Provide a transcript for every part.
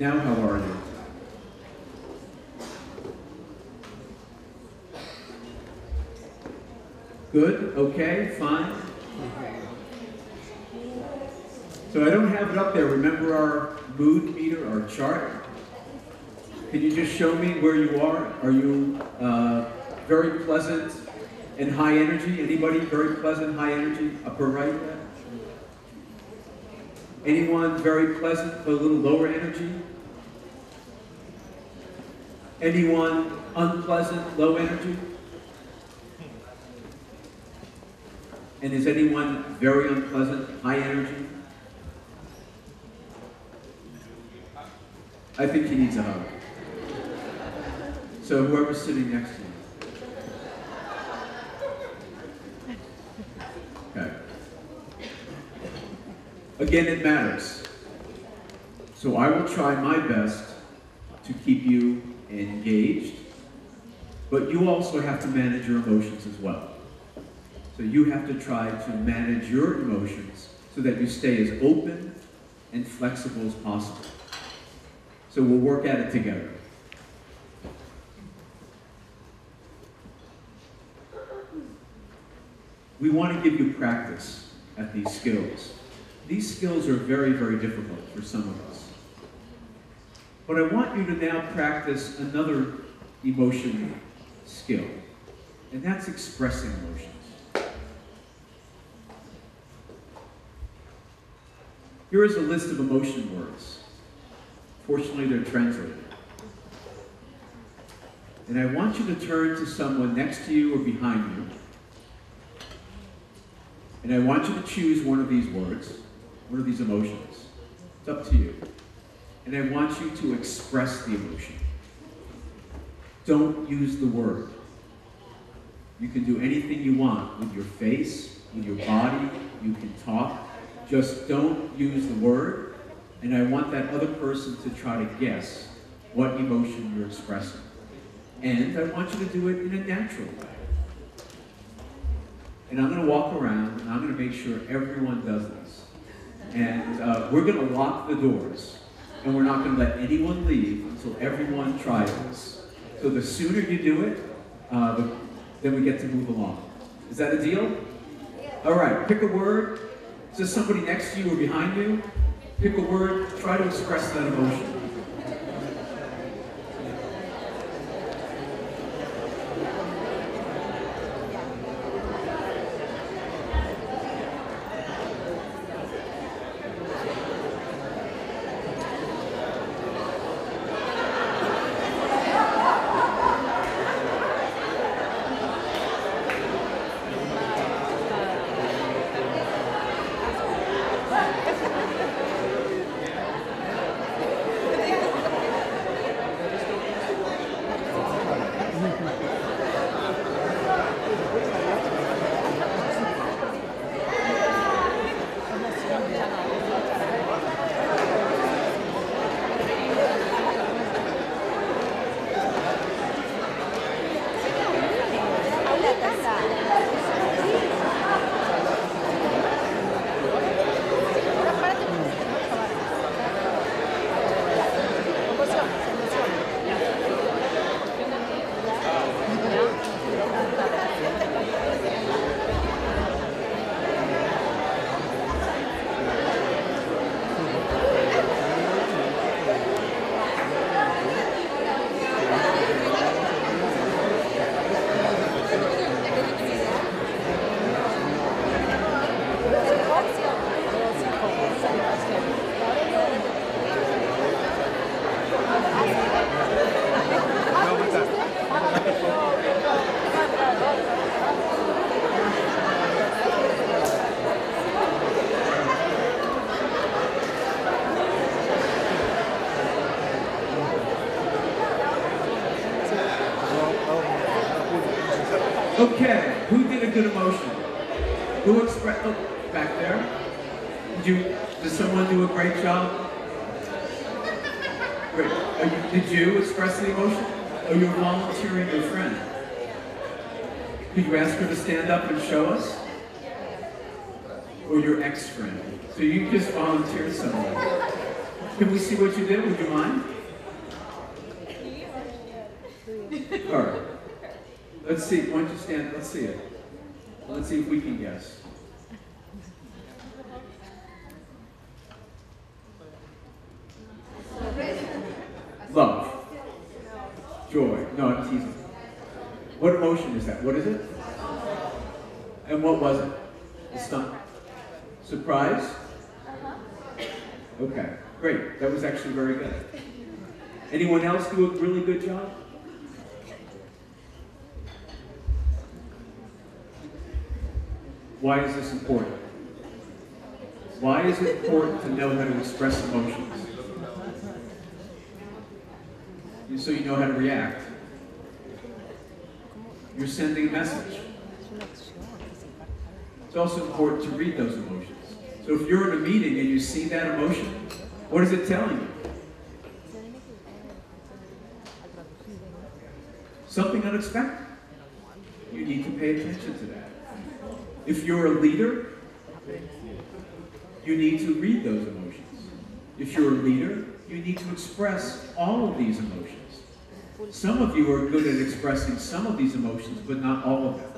Now, how are you? Good? Okay? Fine? So I don't have it up there. Remember our mood meter, our chart? Can you just show me where you are? Are you very pleasant and high energy? Anybody very pleasant, high energy? Upper right there? Anyone very pleasant but a little lower energy? Anyone unpleasant, low energy? And is anyone very unpleasant, high energy? I think he needs a hug. So whoever's sitting next to you. Okay. Again, it matters. So I will try my best to keep you engaged, but you also have to manage your emotions as well. So you have to try to manage your emotions so that you stay as open and flexible as possible. So we'll work at it together. We want to give you practice at these skills. These skills are very, very difficult for some of us. But I want you to now practice another emotion skill, and that's expressing emotions. Here is a list of emotion words. Fortunately, they're translated. And I want you to turn to someone next to you or behind you. And I want you to choose one of these words, one of these emotions. It's up to you. And I want you to express the emotion. Don't use the word. You can do anything you want with your face, with your body. You can talk. Just don't use the word. And I want that other person to try to guess what emotion you're expressing. And I want you to do it in a natural way. And I'm going to walk around, and I'm going to make sure everyone does this. And we're going to lock the doors, and we're not going to let anyone leave until everyone tries this. So the sooner you do it, then we get to move along. Is that a deal? All right, pick a word. Is there somebody next to you or behind you? Pick a word, try to express that emotion. Okay, who did a good emotion? Who expressed, oh, back there? Did someone do a great job? Great. Did you express the emotion? Or you're volunteering your friend? Could you ask her to stand up and show us? Or your ex-friend? So you just volunteered someone. Can we see what you did? Would you mind? All right. Let's see. Why don't you stand? Let's see it. Let's see if we can guess. Love. Joy. No, I'm teasing. What emotion is that? What is it? And what was it? The stomach. Surprise? Okay, great. That was actually very good. Anyone else do a really good job? Why is this important? Why is it important to know how to express emotions? So you know how to react. You're sending a message. It's also important to read those emotions. So if you're in a meeting and you see that emotion, what is it telling you? Something unexpected. You need to pay attention to that. If you're a leader, you need to read those emotions. If you're a leader, you need to express all of these emotions. Some of you are good at expressing some of these emotions, but not all of them.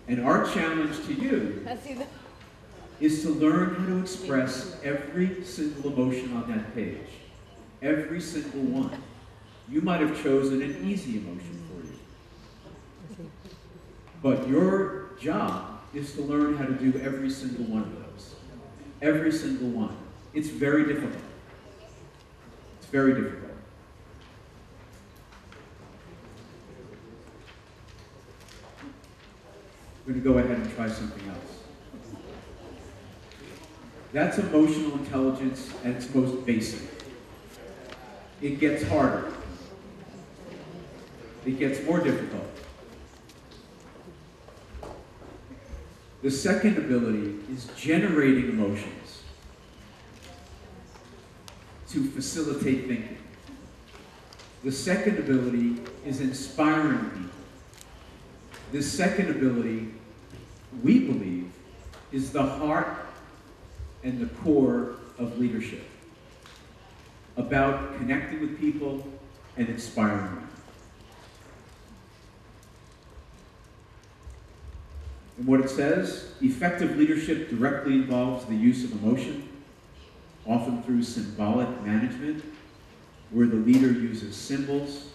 And our challenge to you is to learn how to express every single emotion on that page. Every single one. You might have chosen an easy emotion for you. But your job is to learn how to do every single one of those. Every single one. It's very difficult. It's very difficult. We're going to go ahead and try something else. That's emotional intelligence at its most basic. It gets harder. It gets more difficult. The second ability is generating emotions to facilitate thinking. The second ability is inspiring people. The second ability, we believe, is the heart and the core of leadership, about connecting with people and inspiring them. And what it says, effective leadership directly involves the use of emotion, often through symbolic management, where the leader uses symbols,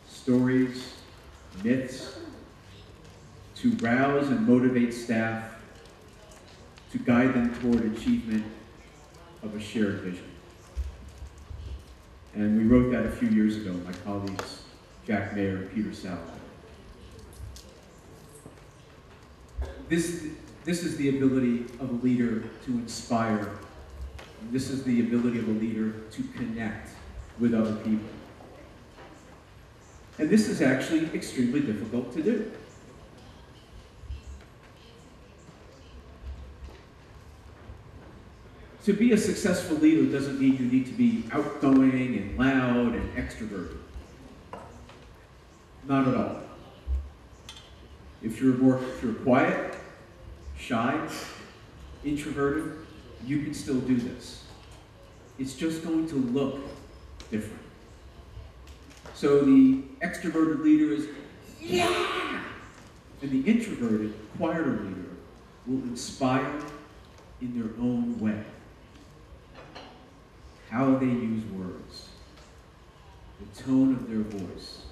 stories, myths, to rouse and motivate staff, to guide them toward achievement of a shared vision. And we wrote that a few years ago, my colleagues, Jack Mayer and Peter Salovey. This is the ability of a leader to inspire. This is the ability of a leader to connect with other people. And this is actually extremely difficult to do. To be a successful leader doesn't mean you need to be outgoing and loud and extroverted. Not at all. If you're quiet, shy, introverted, you can still do this. It's just going to look different. So the extroverted leader is, yeah! And the introverted, quieter leader will inspire in their own way. How they use words, the tone of their voice,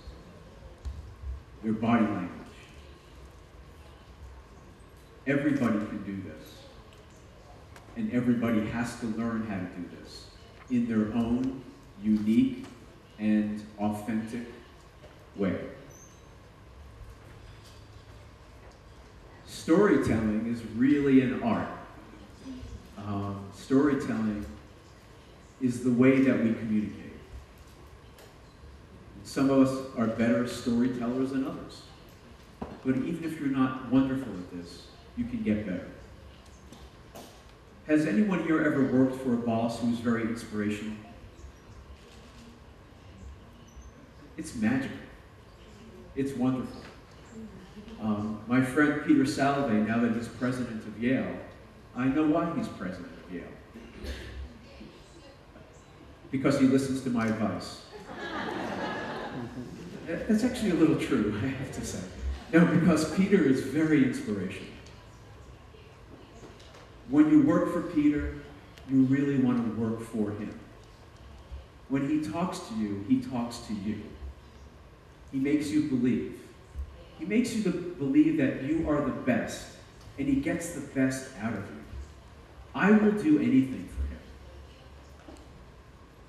their body language. Everybody can do this. And everybody has to learn how to do this in their own unique and authentic way. Storytelling is really an art. Storytelling is the way that we communicate. Some of us are better storytellers than others. But even if you're not wonderful at this, you can get better. Has anyone here ever worked for a boss who's very inspirational? It's magical. It's wonderful. My friend Peter Salovey, now that he's president of Yale, I know why he's president of Yale. because he listens to my advice. That's actually a little true, I have to say. No, because Peter is very inspirational. When you work for Peter, you really want to work for him. When he talks to you, he talks to you. He makes you believe. He makes you believe that you are the best, and he gets the best out of you. I will do anything for him.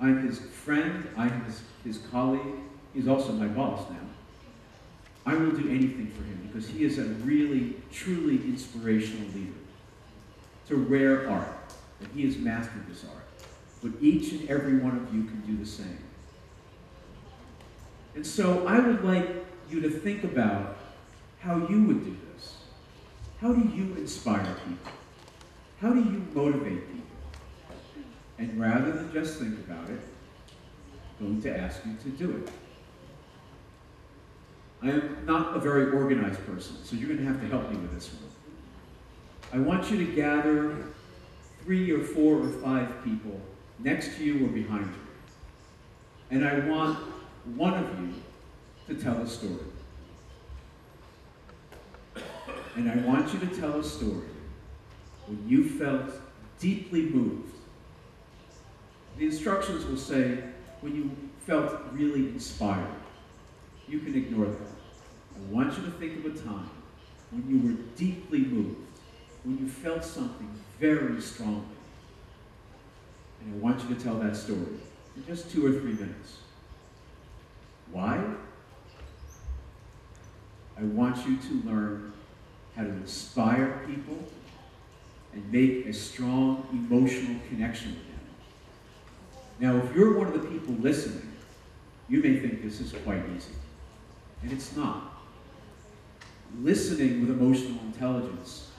I'm his friend, I'm his colleague. He's also my boss now. I will do anything for him because he is a really, truly inspirational leader. It's a rare art, and he has mastered this art. But each and every one of you can do the same. And so I would like you to think about how you would do this. How do you inspire people? How do you motivate people? And rather than just think about it, I'm going to ask you to do it. I am not a very organized person, so you're going to have to help me with this one. I want you to gather 3 or 4 or 5 people next to you or behind you. And I want one of you to tell a story. And I want you to tell a story when you felt deeply moved. The instructions will say when you felt really inspired. You can ignore that. I want you to think of a time when you were deeply moved, when you felt something very strongly. And I want you to tell that story in just 2 or 3 minutes. Why? I want you to learn how to inspire people and make a strong emotional connection with them. Now, if you're one of the people listening, you may think this is quite easy. And it's not. Listening with emotional intelligence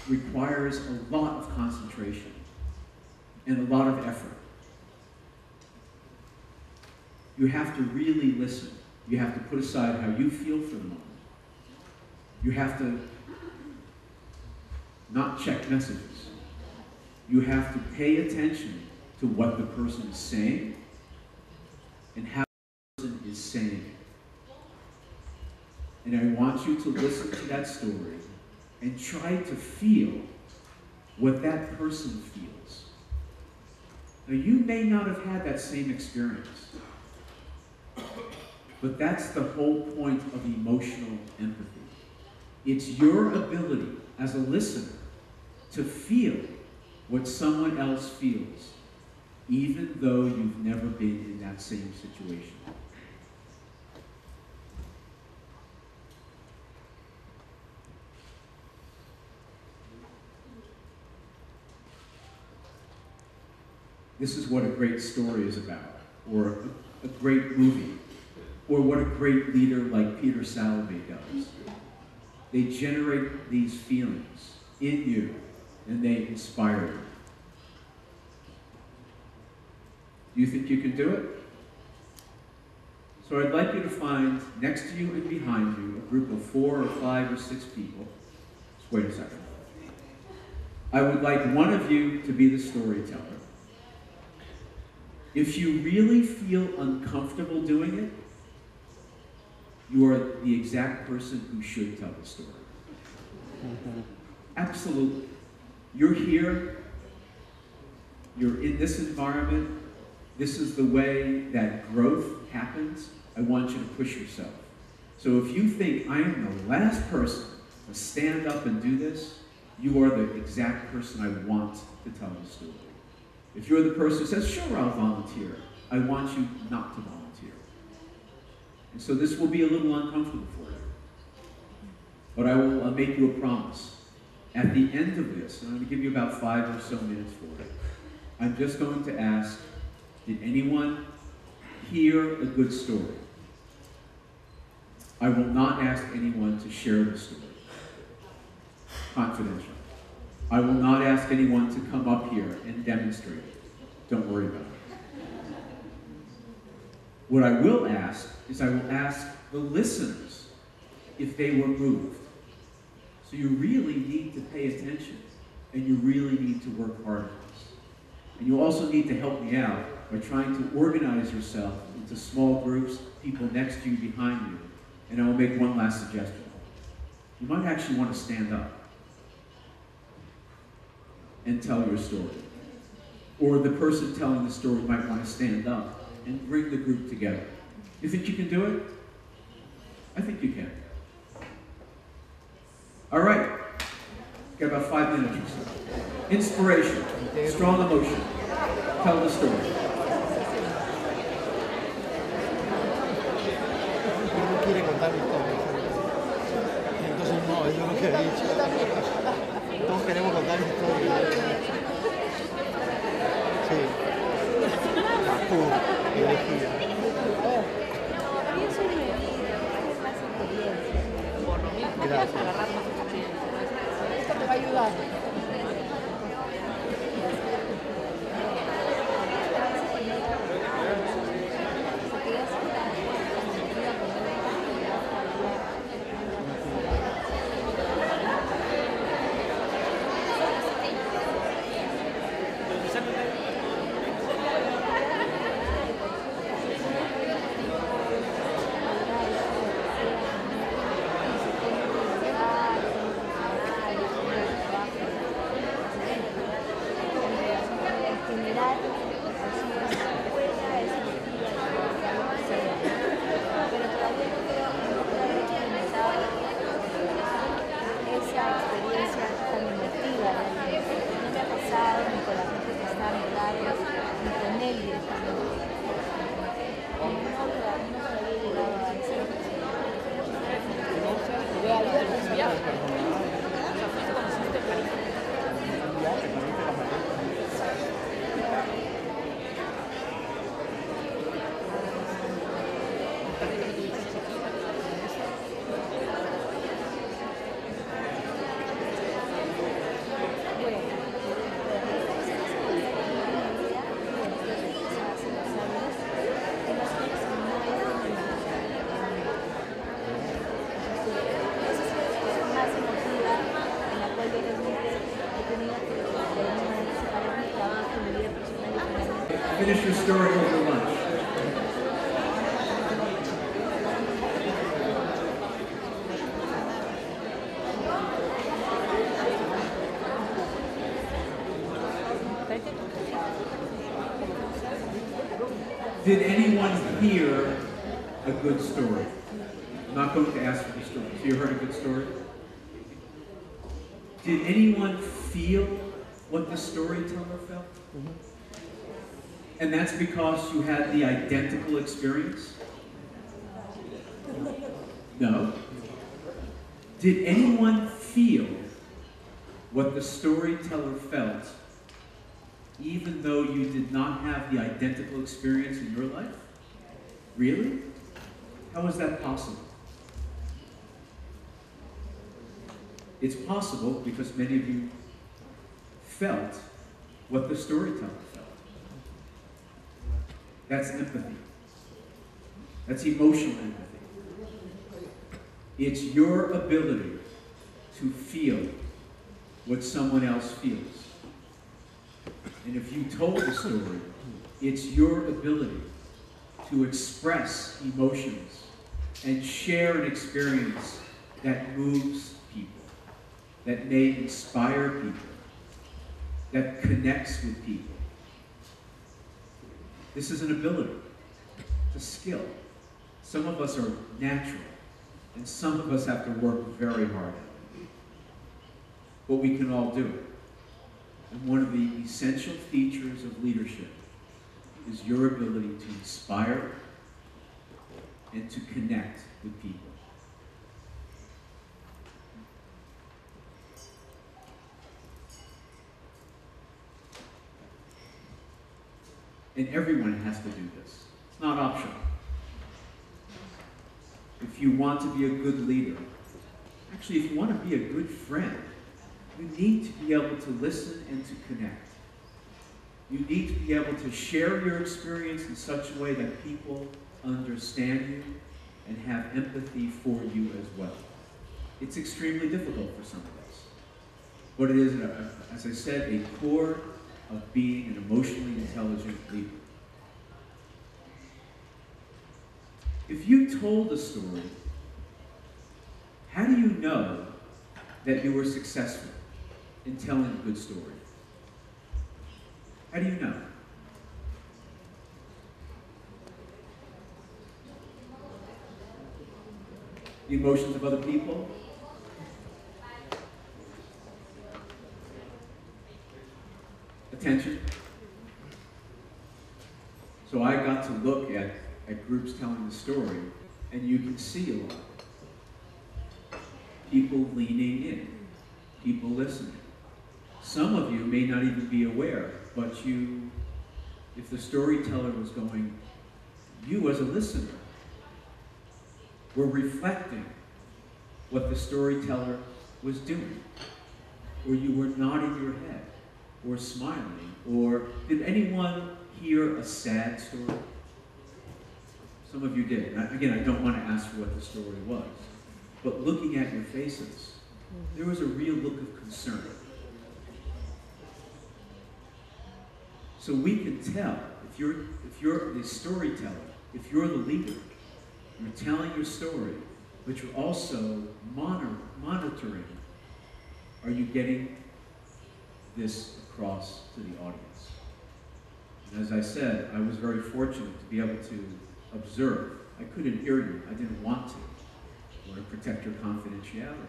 requires a lot of concentration and a lot of effort. You have to really listen. You have to put aside how you feel for the moment. You have to not check messages. You have to pay attention to what the person is saying and how the person is saying it. And I want you to listen to that story and try to feel what that person feels. Now, you may not have had that same experience, but that's the whole point of emotional empathy. It's your ability as a listener to feel what someone else feels, even though you've never been in that same situation. This is what a great story is about, or a great movie, or what a great leader like Peter Salovey does. They generate these feelings in you, and they inspire you. Do you think you can do it? So I'd like you to find next to you and behind you a group of 4 or 5 or 6 people. Just wait a second. I would like one of you to be the storyteller. If you really feel uncomfortable doing it, you are the exact person who should tell the story. Absolutely. You're here, you're in this environment, this is the way that growth happens. I want you to push yourself. So if you think, I am the last person to stand up and do this, you are the exact person I want to tell the story. If you're the person who says, sure, I'll volunteer, I want you not to volunteer. And so this will be a little uncomfortable for you. But I will make you a promise. At the end of this, and I'm going to give you about 5 or so minutes for it, I'm just going to ask, did anyone hear a good story? I will not ask anyone to share the story. Confidential. I will not ask anyone to come up here and demonstrate it. Don't worry about it. What I will ask is I will ask the listeners if they were moved. So you really need to pay attention, and you really need to work hard on this. And you also need to help me out by trying to organize yourself into small groups, people next to you, behind you. And I will make one last suggestion. You might actually want to stand up and tell your story. Or the person telling the story might want to stand up and bring the group together. You think you can do it? I think you can. All right. Got about 5 minutes or so. Inspiration, strong emotion. Tell the story. No quiere contar mi historia. Entonces no, es lo que he dicho. Todos queremos contar historia. Sí. Tú, elegida. Gracias. Esto te va a ayudar. Finish your story over lunch. Did anyone hear a good story? I'm not going to ask for the story. So you heard a good story? Did anyone feel what the storyteller felt? Mm-hmm. And that's because you had the identical experience? No. Did anyone feel what the storyteller felt, even though you did not have the identical experience in your life? Really? How is that possible? It's possible because many of you felt what the storyteller felt. That's empathy. That's emotional empathy. It's your ability to feel what someone else feels. And if you told the story, it's your ability to express emotions and share an experience that moves people, that may inspire people, that connects with people. This is an ability, it's a skill. Some of us are natural, and some of us have to work very hard at it. But we can all do it. And one of the essential features of leadership is your ability to inspire and to connect with people. And everyone has to do this. It's not optional. If you want to be a good leader, actually, if you want to be a good friend, you need to be able to listen and to connect. You need to be able to share your experience in such a way that people understand you and have empathy for you as well. It's extremely difficult for some of us. But it is, as I said, a core of being an emotionally intelligent leader. If you told a story, how do you know that you were successful in telling a good story? How do you know? The emotions of other people? Attention? So I got to look at groups telling the story, and you can see a lot. People leaning in, people listening. Some of you may not even be aware, but you, if the storyteller was going, you as a listener were reflecting what the storyteller was doing, or you were nodding your head, or smiling, or did anyone hear a sad story? Some of you did. Again, I don't want to ask for what the story was, but looking at your faces, there was a real look of concern. So we can tell, if you're the storyteller, if you're the leader, you're telling your story, but you're also monitoring, are you getting this across to the audience? And as I said, I was very fortunate to be able to observe. I couldn't hear you, I didn't want to. I want to protect your confidentiality.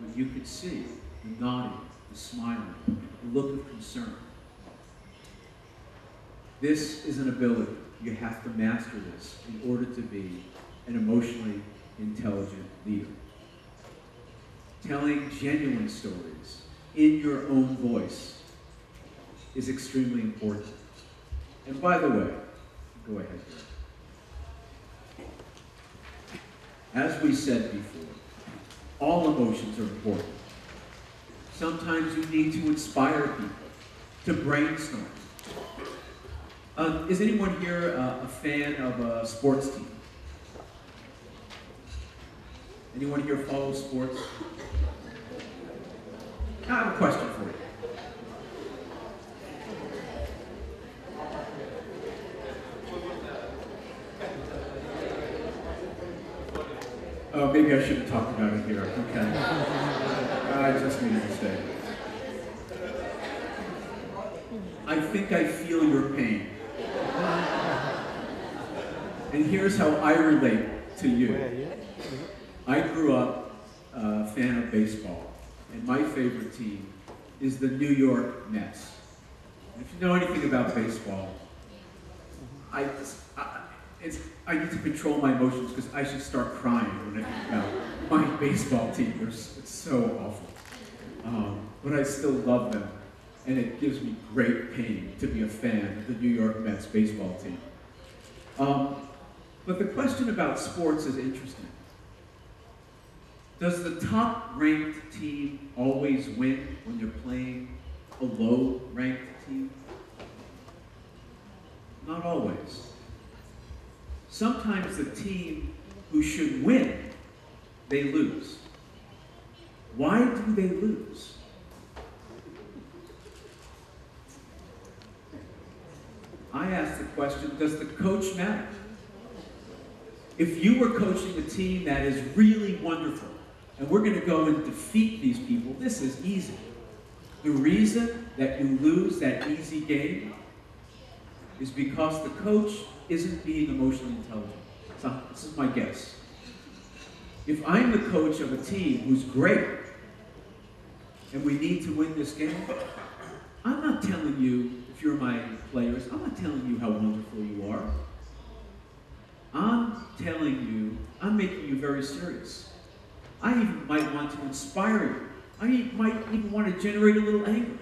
But you could see the nodding, the smiling, the look of concern. This is an ability. You have to master this in order to be an emotionally intelligent leader. Telling genuine stories in your own voice is extremely important. And by the way, go ahead. As we said before, all emotions are important. Sometimes you need to inspire people to brainstorm. Is anyone here a fan of a sports team? Anyone here follow sports? I have a question for you. Oh, maybe I shouldn't talk about it here. Okay. I just made a mistake. I think I feel your pain. And here's how I relate to you. I grew up a fan of baseball, and my favorite team is the New York Mets. And if you know anything about baseball, I need to control my emotions because I should start crying when I think about my baseball team. It's so awful. But I still love them, and it gives me great pain to be a fan of the New York Mets baseball team. But the question about sports is interesting. Does the top-ranked team always win when you're playing a low-ranked team? Not always. Sometimes the team who should win, they lose. Why do they lose? I ask the question, does the coach matter? If you were coaching a team that is really wonderful, and we're going to go and defeat these people, this is easy. The reason that you lose that easy game is because the coach isn't being emotionally intelligent. So this is my guess. If I'm the coach of a team who's great, and we need to win this game, I'm not telling you, if you're my players, I'm not telling you how wonderful you are. I'm telling you, I'm making you very serious. I even might want to inspire you. I might even want to generate a little anger.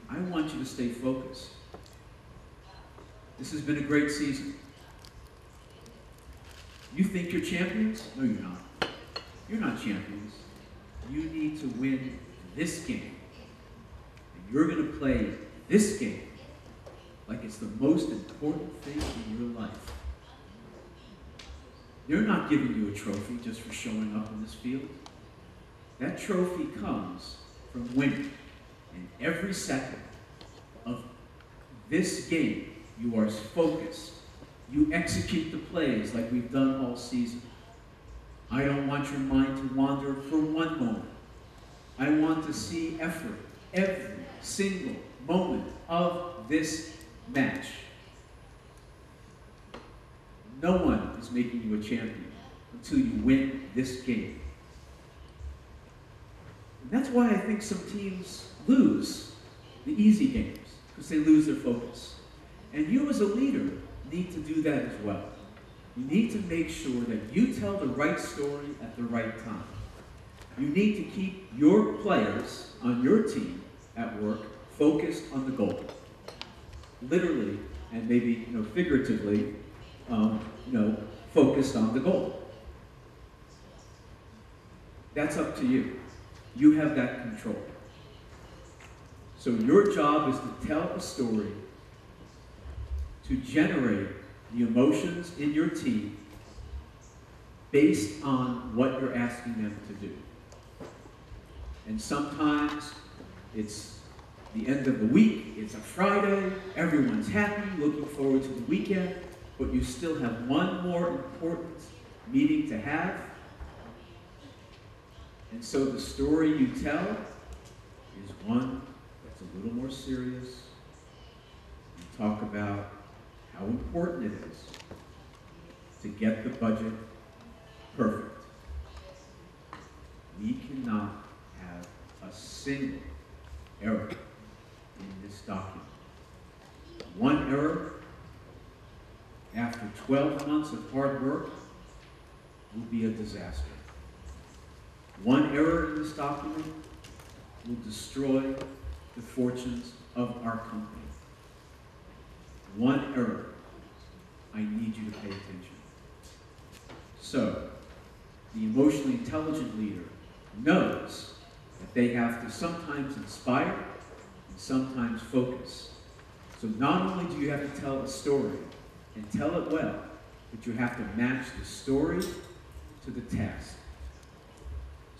I want you to stay focused. This has been a great season. You think you're champions? No, you're not. You're not champions. You need to win this game. And you're going to play this game like it's the most important thing in your life. They're not giving you a trophy just for showing up in this field. That trophy comes from winning. And every second of this game, you are focused You execute the plays like we've done all season. I don't want your mind to wander for one moment. I want to see effort every single moment of this match. No one is making you a champion until you win this game. And that's why I think some teams lose the easy games, because they lose their focus. And you as a leader need to do that as well. You need to make sure that you tell the right story at the right time. You need to keep your players on your team at work focused on the goal. Literally, and maybe figuratively, focused on the goal. That's up to you. You have that control. So your job is to tell a story to generate the emotions in your team based on what you're asking them to do. And sometimes it's the end of the week, it's a Friday, everyone's happy, looking forward to the weekend, but you still have one more important meeting to have. And so the story you tell is one that's a little more serious. You talk about how important it is to get the budget perfect. We cannot have a single error in this document. One error after 12 months of hard work will be a disaster. One error in this document will destroy the fortunes of our company. One error. I need you to pay attention. So, the emotionally intelligent leader knows that they have to sometimes inspire and sometimes focus. So not only do you have to tell a story and tell it well, but you have to match the story to the task.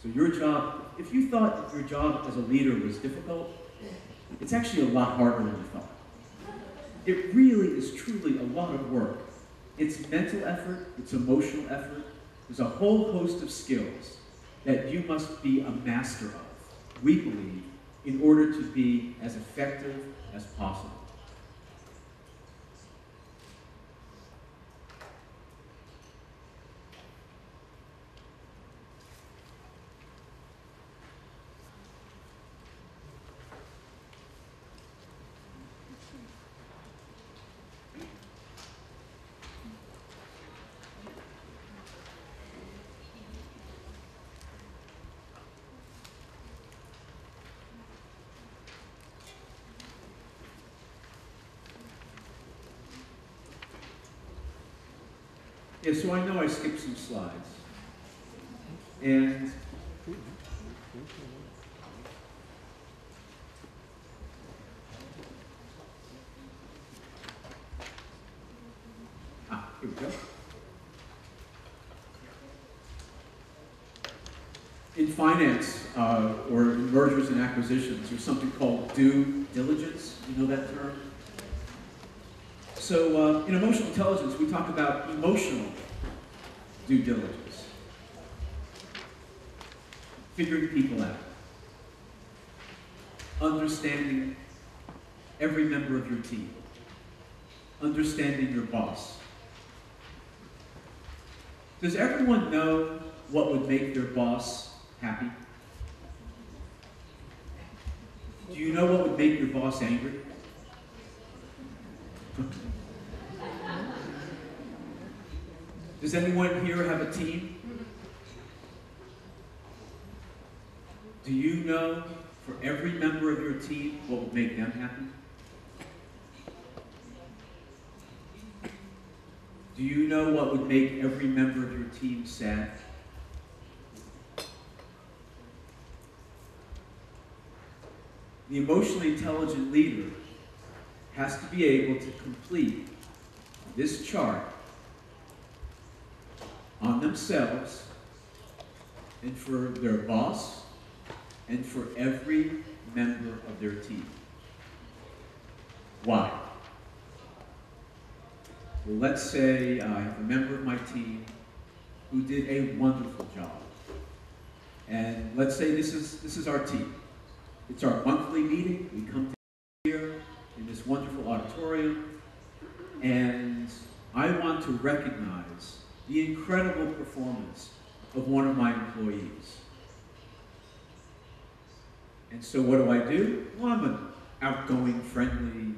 So your job, if you thought your job as a leader was difficult, it's actually a lot harder than you thought. It really is truly a lot of work. It's mental effort, it's emotional effort. There's a whole host of skills that you must be a master of, we believe, in order to be as effective as possible. Yeah, so I know I skipped some slides. And here we go. In finance, or in mergers and acquisitions, there's something called due diligence. You know that term? So in emotional intelligence, we talk about emotional due diligence. Figuring people out. Understanding every member of your team. Understanding your boss. Does everyone know what would make their boss happy? Do you know what would make your boss angry? Does anyone here have a team? Do you know for every member of your team what would make them happy? Do you know what would make every member of your team sad? The emotionally intelligent leader has to be able to complete this chart on themselves and for their boss and for every member of their team. Why? Well, let's say I have a member of my team who did a wonderful job. And let's say this is our team. It's our monthly meeting. We come here in this wonderful auditorium, and I want to recognize the incredible performance of one of my employees. And so what do? Well, I'm an outgoing, friendly,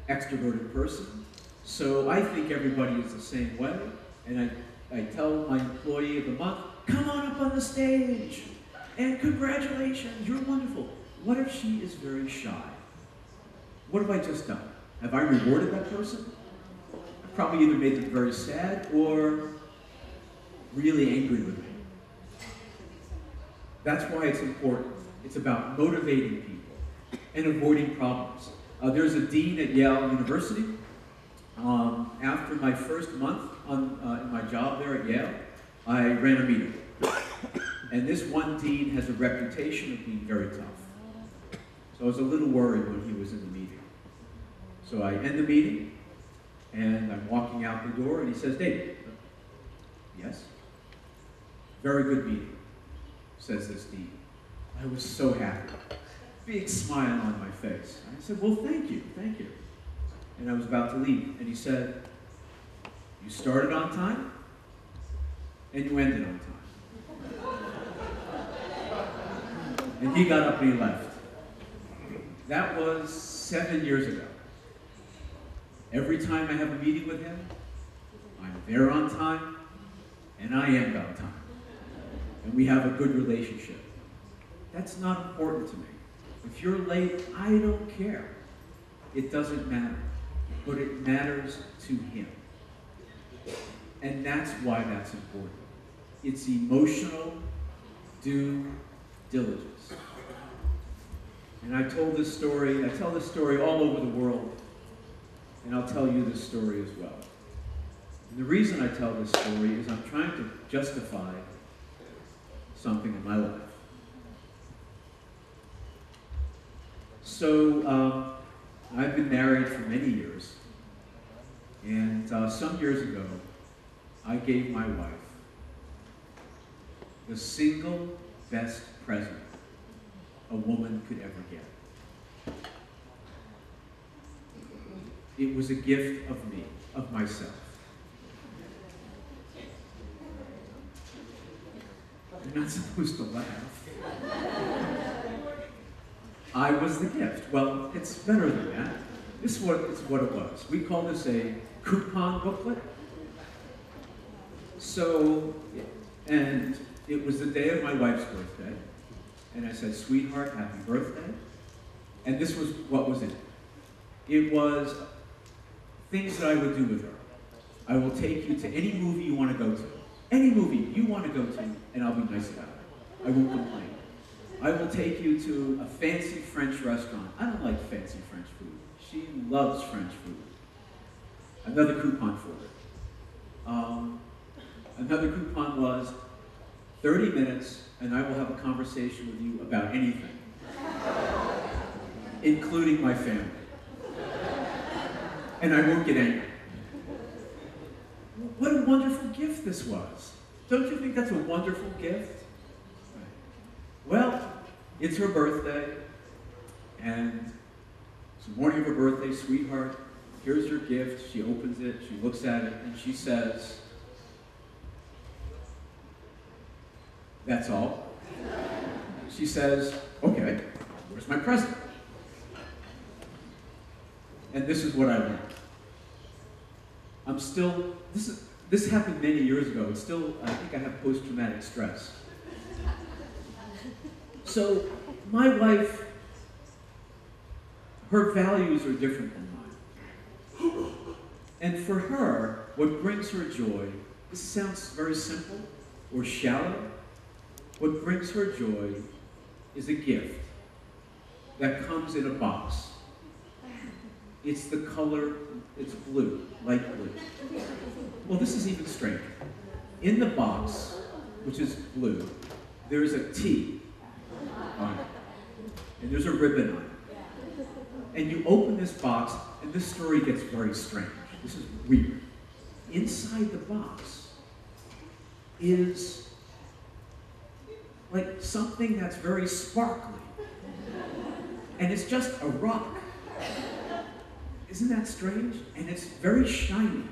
extroverted person. So I think everybody is the same way. And I tell my employee of the month, come on up on the stage. And congratulations, you're wonderful. What if she is very shy? What have I just done? Have I rewarded that person? I've probably either made them very sad or really angry with me. That's why it's important. It's about motivating people and avoiding problems. There's a dean at Yale University. After my first month in my job there at Yale, I ran a meeting. And this one dean has a reputation of being very tough. So I was a little worried when he was in the meeting. So I end the meeting, and I'm walking out the door, and he says, David. Yes? Very good meeting, says this dean. I was so happy. Big smile on my face. I said, well, thank you. And I was about to leave, and he said, you started on time, and you ended on time. And he got up and he left. That was 7 years ago. Every time I have a meeting with him, I'm there on time, and I end on time. And we have a good relationship. That's not important to me. If you're late, I don't care. It doesn't matter. But it matters to him. And that's why that's important. It's emotional due diligence. And I tell this story all over the world, and I'll tell you this story as well. And the reason I tell this story is I'm trying to justify something in my life. So, I've been married for many years, and some years ago, I gave my wife the single best present a woman could ever get. It was a gift of me, of myself. You're not supposed to laugh. I was the gift. Well, it's better than that. It's what it was. We call this a coupon booklet. So, and it was the day of my wife's birthday. And I said, sweetheart, happy birthday. And this was what was in it. It was things that I would do with her. I will take you to any movie you want to go to. Any movie you want to go to, and I'll be nice about it. I won't complain. I will take you to a fancy French restaurant. I don't like fancy French food. She loves French food. Another coupon for it. Another coupon was 30 minutes, and I will have a conversation with you about anything, including my family. And I won't get angry. What a wonderful gift this was. Don't you think that's a wonderful gift? Well, it's her birthday, and it's the morning of her birthday, sweetheart. Here's your gift. She opens it, she looks at it, and she says, that's all. She says, okay, where's my present? And this is what I learned. I'm still, this happened many years ago. It's still, I think I have post-traumatic stress. So, my wife, her values are different than mine. And for her, what brings her joy, this sounds very simple or shallow. What brings her joy is a gift that comes in a box. It's the color, it's blue, light blue. Well, this is even stranger. In the box, which is blue, there is a T on it. And there's a ribbon on it. And you open this box, and this story gets very strange. This is weird. inside the box is like something that's very sparkly. And it's just a rock. Isn't that strange? And it's very shiny.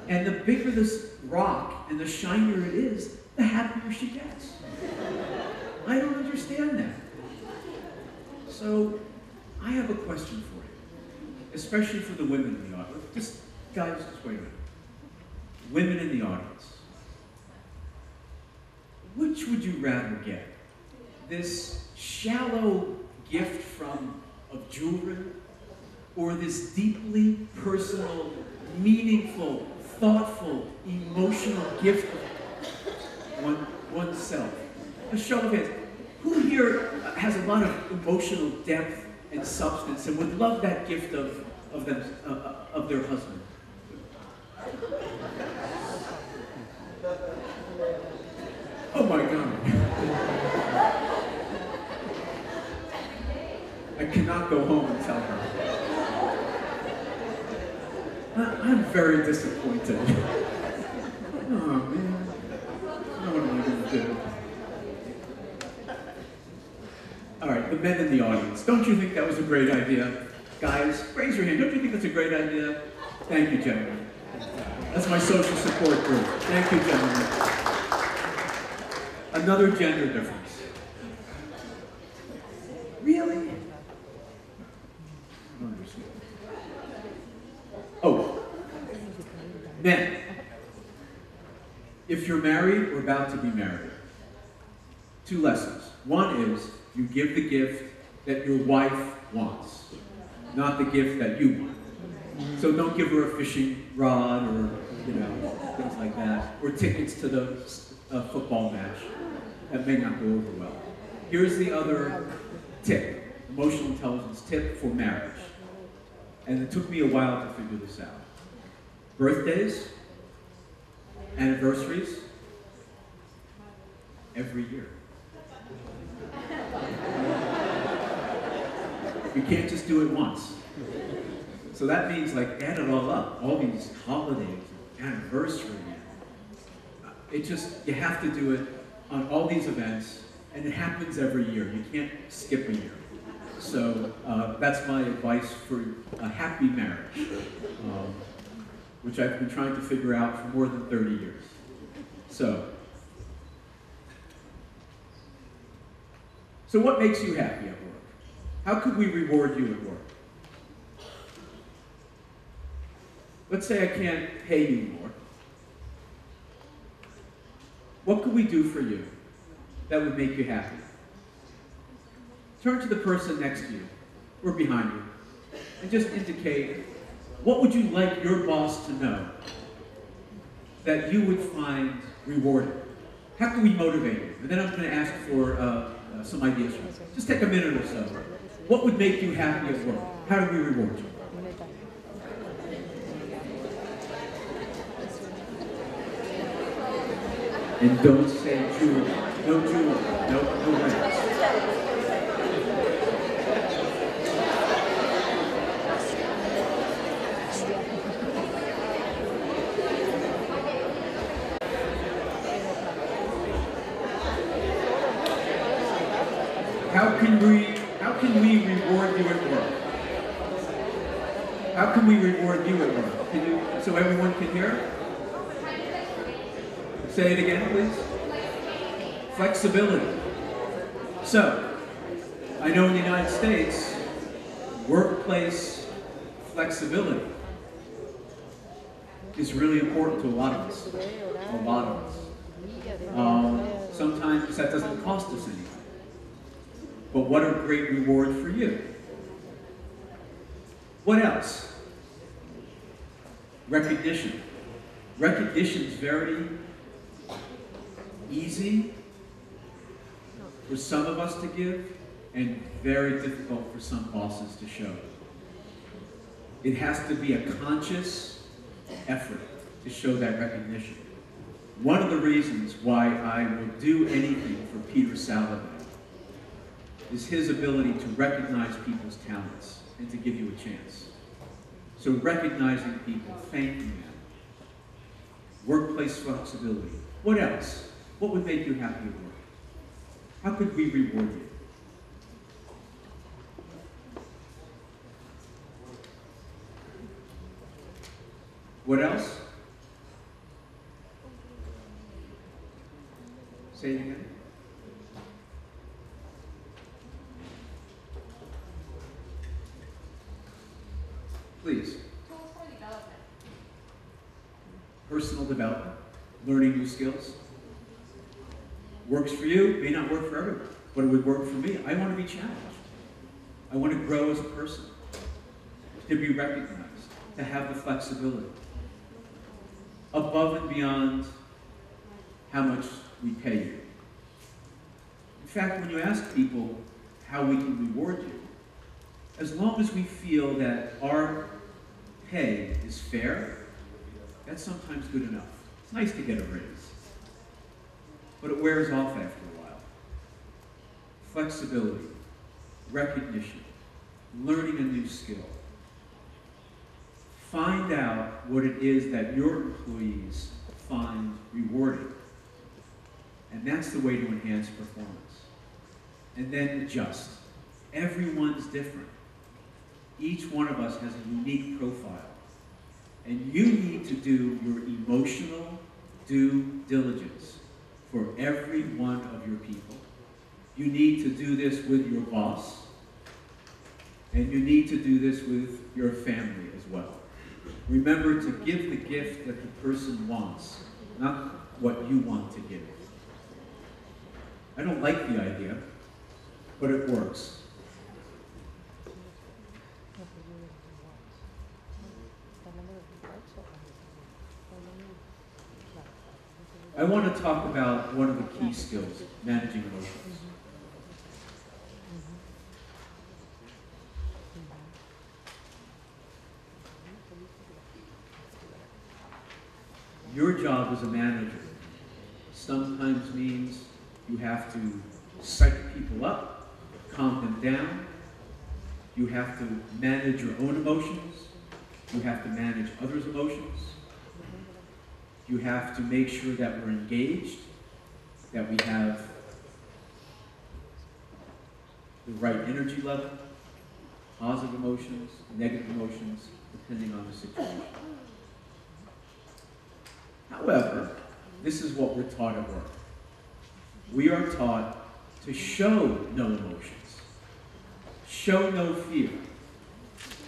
And the bigger this rock and the shinier it is, the happier she gets. I don't understand that. So, I have a question for you, especially for the women in the audience. Just, guys, just wait a minute. Women in the audience. Which would you rather get? This shallow gift of jewelry, or this deeply personal, meaningful, thoughtful, emotional gift of oneself? A show of hands. Who here has a lot of emotional depth and substance and would love that gift of their husband? Oh my God. I cannot go home and tell her. I'm very disappointed. Oh man. What am I going to do? All right, the men in the audience. Don't you think that was a great idea? Guys, raise your hand. Don't you think that's a great idea? Thank you, gentlemen. That's my social support group. Thank you, gentlemen. Another gender difference. Really? I don't understand. Oh, men. If you're married or about to be married, 2 lessons. One is you give the gift that your wife wants, not the gift that you want. So don't give her a fishing rod or things like that, or tickets to the football match. That may not go over well. Here's the other tip, emotional intelligence tip for marriage. And it took me a while to figure this out. Birthdays, anniversaries, every year. You can't just do it once. So that means like add it all up, all these holidays, anniversary. You have to do it on all these events, and it happens every year. You can't skip a year. So that's my advice for a happy marriage, which I've been trying to figure out for more than 30 years. So what makes you happy at work? How could we reward you at work? Let's say I can't pay you more. What could we do for you that would make you happy? Turn to the person next to you or behind you and just indicate, what would you like your boss to know that you would find rewarding? How can we motivate you? And then I'm going to ask for some ideas from you. Just take a minute or so. What would make you happy at work? How do we reward you? And don't say jewelry. No jewelry. No rings. How can we reward you at work? How can we reward you at work? Can you, so everyone can hear? Say it again, please. Flexibility. So, I know in the United States, workplace flexibility is really important to a lot of us. A lot of us. Sometimes that doesn't cost us anything. But what a great reward for you. What else? Recognition. Recognition is very easy for some of us to give and very difficult for some bosses to show. It has to be a conscious effort to show that recognition. One of the reasons why I will do anything for Peter Salovey is his ability to recognize people's talents and to give you a chance. So recognizing people, thanking them, workplace flexibility. What else? What would make you happy at work? How could we reward you? What else? Say it again. Please. Tools for development. Personal development, learning new skills. Works for you, may not work for everyone, but it would work for me. I want to be challenged. I want to grow as a person, to be recognized, to have the flexibility. Above and beyond how much we pay you. In fact, when you ask people how we can reward you, as long as we feel that our pay is fair, that's sometimes good enough. It's nice to get a raise, but it wears off after a while. Flexibility, recognition, learning a new skill. Find out what it is that your employees find rewarding. And that's the way to enhance performance. And then adjust. Everyone's different. Each one of us has a unique profile. And you need to do your emotional due diligence for every one of your people. You need to do this with your boss. And you need to do this with your family as well. Remember to give the gift that the person wants, not what you want to give. I don't like the idea, but it works. I want to talk about one of the key skills, managing emotions. Your job as a manager sometimes means you have to psych people up, calm them down. You have to manage your own emotions. You have to manage others' emotions. You have to make sure that we're engaged, that we have the right energy level, positive emotions, negative emotions, depending on the situation. However, this is what we're taught at work. We are taught to show no emotions, show no fear,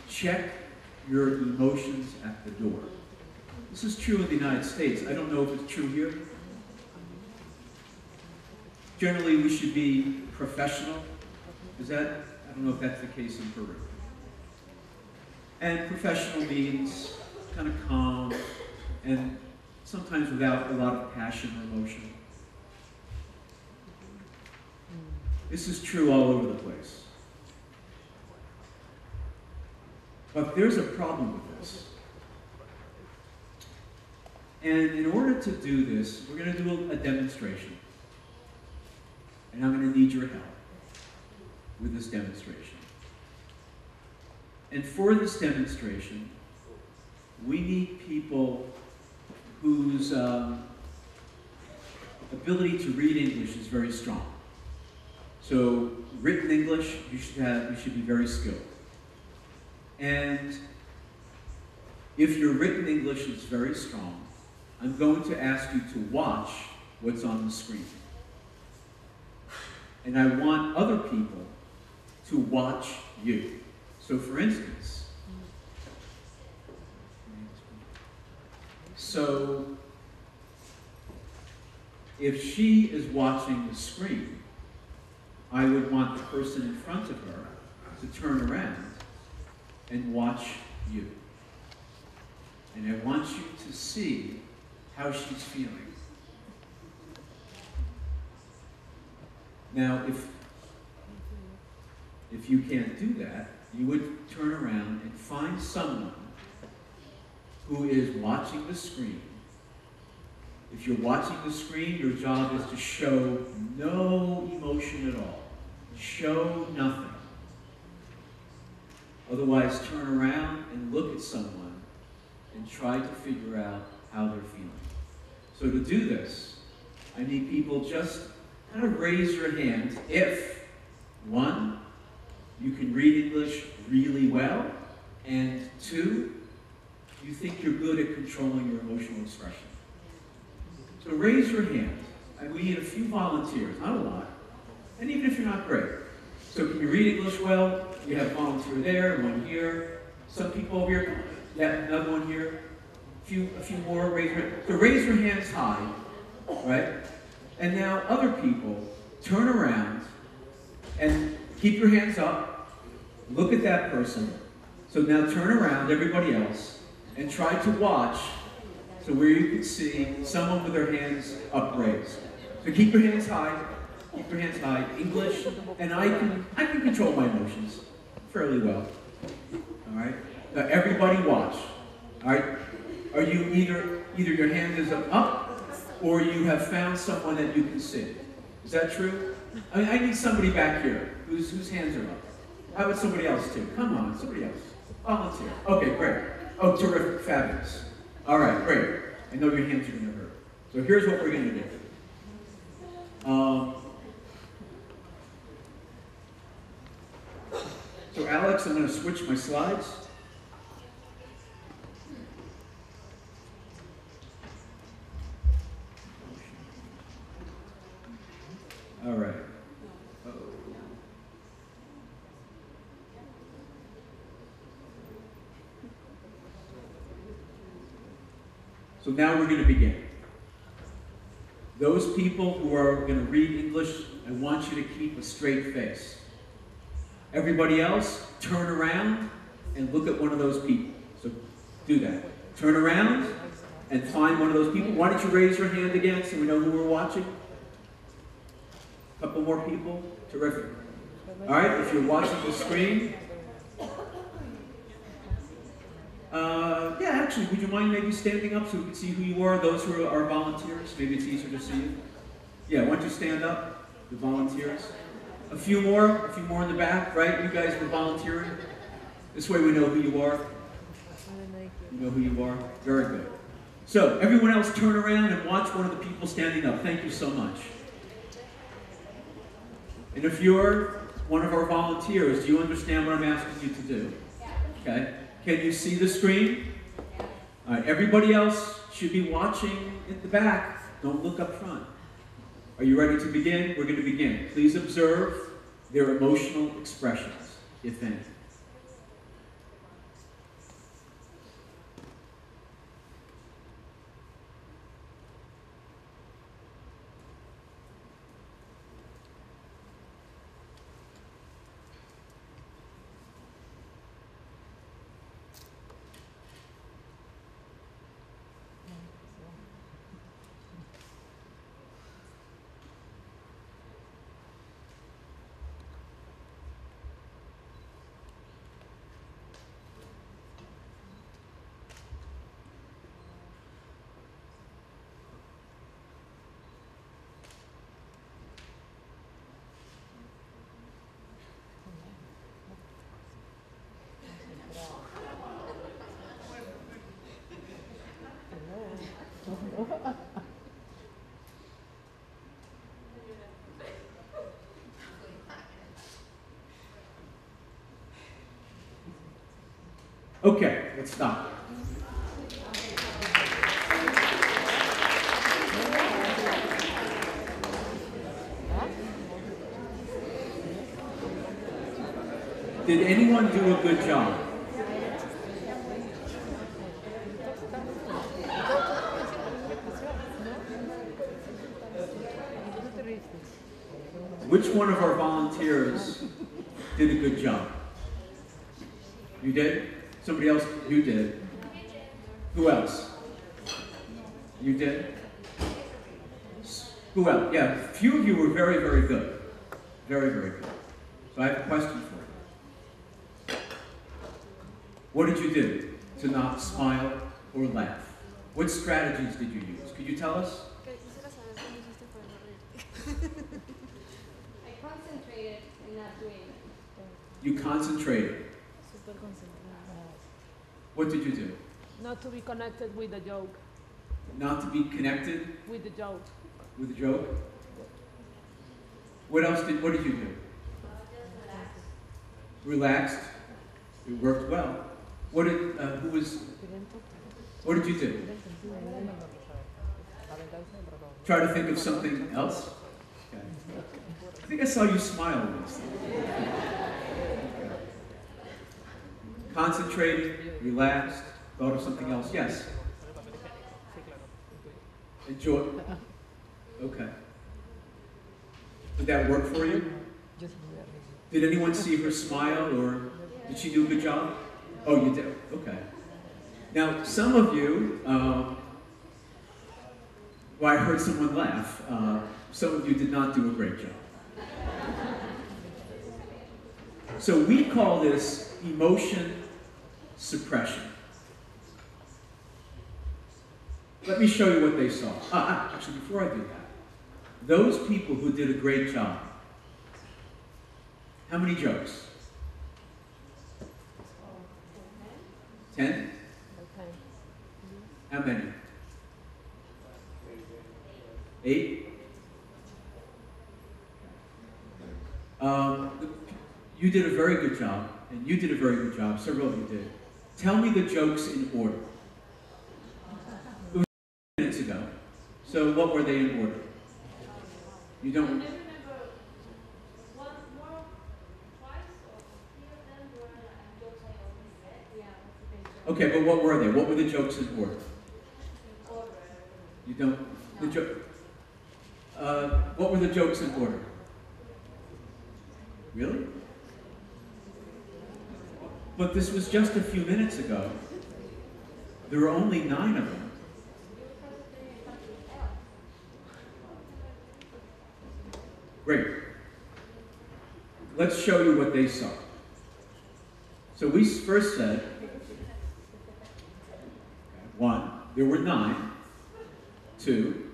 check your emotions at the door. This is true in the United States. I don't know if it's true here. Generally, we should be professional. I don't know if that's the case in Peru. And professional means kind of calm and sometimes without a lot of passion or emotion. This is true all over the place. But there's a problem with this. And in order to do this, we're going to do a demonstration. And I'm going to need your help with this demonstration. And for this demonstration, we need people whose ability to read English is very strong. So written English, you should be very skilled. And if your written English is very strong, I'm going to ask you to watch what's on the screen. And I want other people to watch you. So for instance, if she is watching the screen, I would want the person in front of her to turn around and watch you. And I want you to see how she's feeling. Now, if you can't do that, you would turn around and find someone who is watching the screen. If you're watching the screen, your job is to show no emotion at all. Show nothing. Otherwise, turn around and look at someone and try to figure out how they're feeling. So to do this, I need people just kind of raise your hand if, one, you can read English really well, and two, you think you're good at controlling your emotional expression. So raise your hand. And we need a few volunteers, not a lot, and even if you're not great. So can you read English well? You have a volunteer there, one here. Some people over here, yeah, another one here. A few more, so raise your hands high, right? And now other people, turn around and keep your hands up, look at that person. So now turn around, everybody else, and try to watch, so where you can see someone with their hands upraised. So keep your hands high, English, and I can control my emotions fairly well, all right? Now everybody watch, all right? Are you either your hand is up, or you have found someone that you can see? Is that true? I mean, I need somebody back here whose hands are up. How about somebody else too? Come on, somebody else. Volunteer. Okay, great. Oh, terrific, fabulous. All right, great. I know your hands are going to hurt. So here's what we're going to do. So Alex, I'm going to switch my slides. All right. So now we're going to begin. Those people who are going to read English, I want you to keep a straight face. Everybody else, turn around and look at one of those people. So do that. Turn around and find one of those people. Why don't you raise your hand again so we know who we're watching? A couple more people. Terrific. All right, if you're watching the screen, yeah, actually, would you mind maybe standing up so we can see who you are, those who are volunteers? Maybe it's easier to see you. Yeah, why don't you stand up, the volunteers? A few more in the back, right? You guys were volunteering. This way we know who you are. You know who you are. Very good. So, everyone else turn around and watch one of the people standing up. Thank you so much. And if you're one of our volunteers, do you understand what I'm asking you to do? Okay. Can you see the screen? All right, everybody else should be watching at the back. Don't look up front. Are you ready to begin? We're going to begin. Please observe their emotional expressions, if any. Okay, let's stop. Did anyone do a good job? Which one of our volunteers did a good job? You did? Somebody else? You did. Who else? You did? Who else? Yeah, a few of you were very, very good. Very, very good. So I have a question for you. What did you do to not smile or laugh? What strategies did you use? Could you tell us? I concentrated in not doing it. You concentrated. What did you do? Not to be connected with the joke. Not to be connected With the joke. with a joke? What did you do? Relaxed. It worked well. What did you do? Try to think of something else? Okay. I think I saw you smile once. Concentrated, relaxed, thought of something else. Yes. Enjoy. Okay. Did that work for you? Did anyone see her smile, or did she do a good job? Oh, you did? Okay. Now, some of you, well, I heard someone laugh. Some of you did not do a great job. So we call this emotion suppression. Let me show you what they saw. Actually, before I do that, those people who did a great job, how many jokes? 10? How many? 8? You did a very good job, and you did a very good job. Several of you did. Tell me the jokes in order. It was minutes ago. So what were they in order? You don't... Okay, but what were they? What were the jokes in order? You don't... what were the jokes in order? Really? But this was just a few minutes ago. There were only 9 of them. Great. Let's show you what they saw. So we first said, 1, there were 9. 2,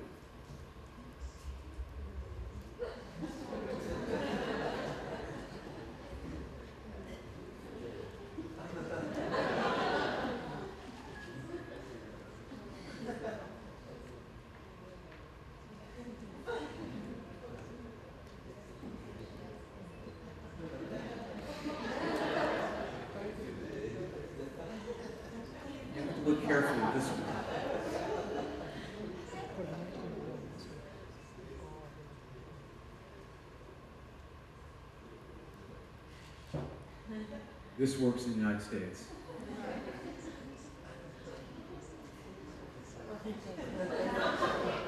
look carefully at this one. This works in the United States.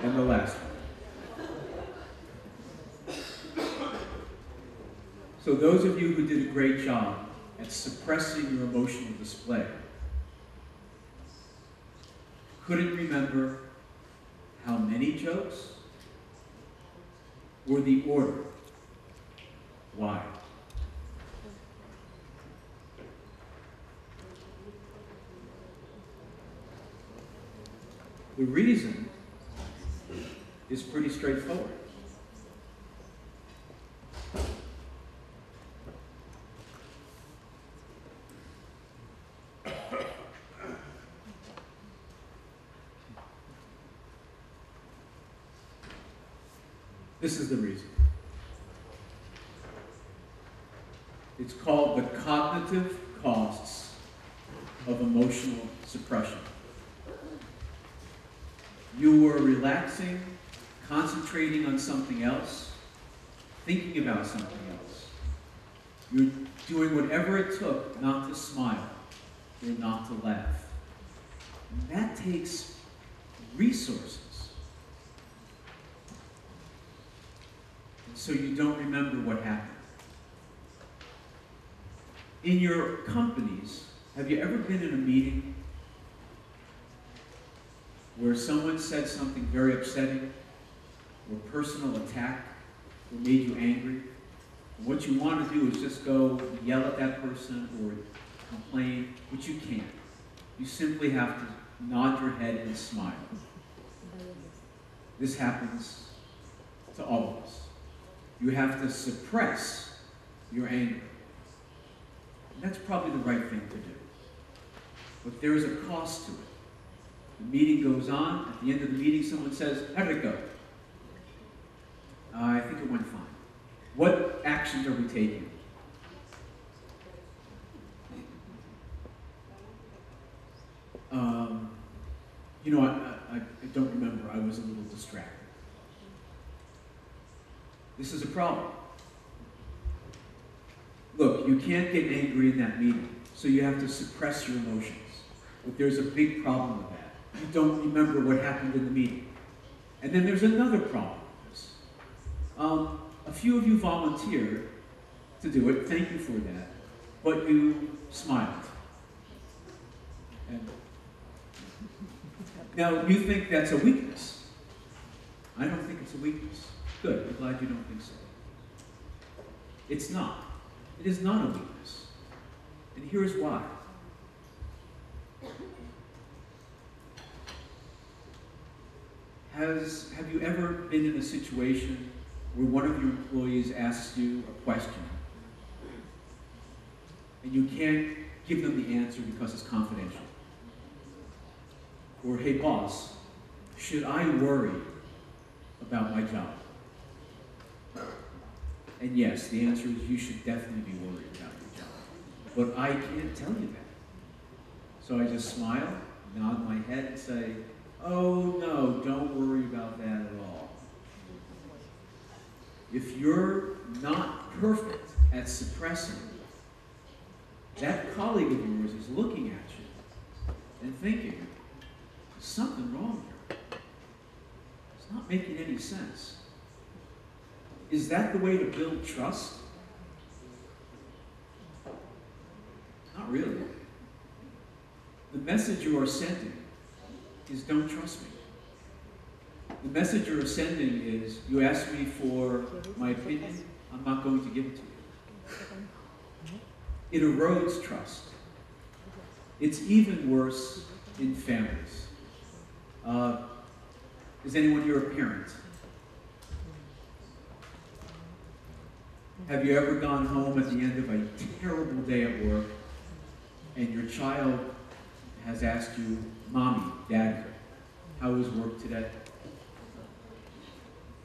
And the last one. So those of you who did a great job at suppressing your emotional display couldn't remember how many jokes or the order. Why? The reason is pretty straightforward. This is the reason. It's called the cognitive costs of emotional suppression. You were relaxing, concentrating on something else, thinking about something else. You're doing whatever it took not to smile or not to laugh. And that takes resources. And so you don't remember what happened. In your companies, have you ever been in a meeting where someone said something very upsetting or personal attack or made you angry? And what you want to do is just go yell at that person or complain, but you can't. You simply have to nod your head and smile. This happens to all of us. You have to suppress your anger. And that's probably the right thing to do. But there is a cost to it. The meeting goes on. At the end of the meeting, someone says, how did it go? I think it went fine. What actions are we taking? You know, I don't remember. I was a little distracted. This is a problem. Look, you can't get angry in that meeting, so you have to suppress your emotions. But there's a big problem with that. You don't remember what happened in the meeting. And then there's another problem with this. A few of you volunteered to do it. Thank you for that. But you smiled. And now, you think that's a weakness. I don't think it's a weakness. Good. I'm glad you don't think so. It's not. It is not a weakness. And here's why. Have you ever been in a situation where one of your employees asks you a question and you can't give them the answer because it's confidential? Or, hey boss, should I worry about my job? And yes, the answer is you should definitely be worried about your job. But I can't tell you that. So I just smile, nod my head and say, oh no, don't worry about that at all. If you're not perfect at suppressing, that colleague of yours is looking at you and thinking, there's something wrong here. It's not making any sense. Is that the way to build trust? Not really. The message you are sending is don't trust me. The message you're sending is you ask me for my opinion, I'm not going to give it to you. It erodes trust. It's even worse in families. Is anyone here a parent? Have you ever gone home at the end of a terrible day at work and your child has asked you, Mommy, Daddy, how was work today?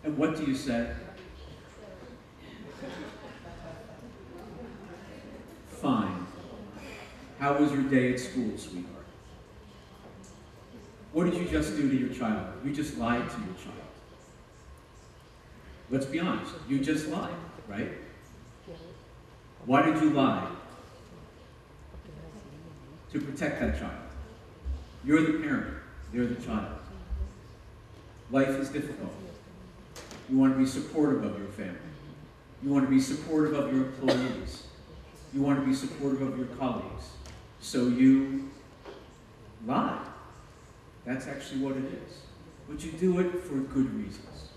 And what do you say? Fine. How was your day at school, sweetheart? What did you just do to your child? You just lied to your child. Let's be honest, you just lied, right? Why did you lie? To protect that child. You're the parent, they're the child. Life is difficult. You want to be supportive of your family. You want to be supportive of your employees. You want to be supportive of your colleagues. So you lie. That's actually what it is. But you do it for good reasons.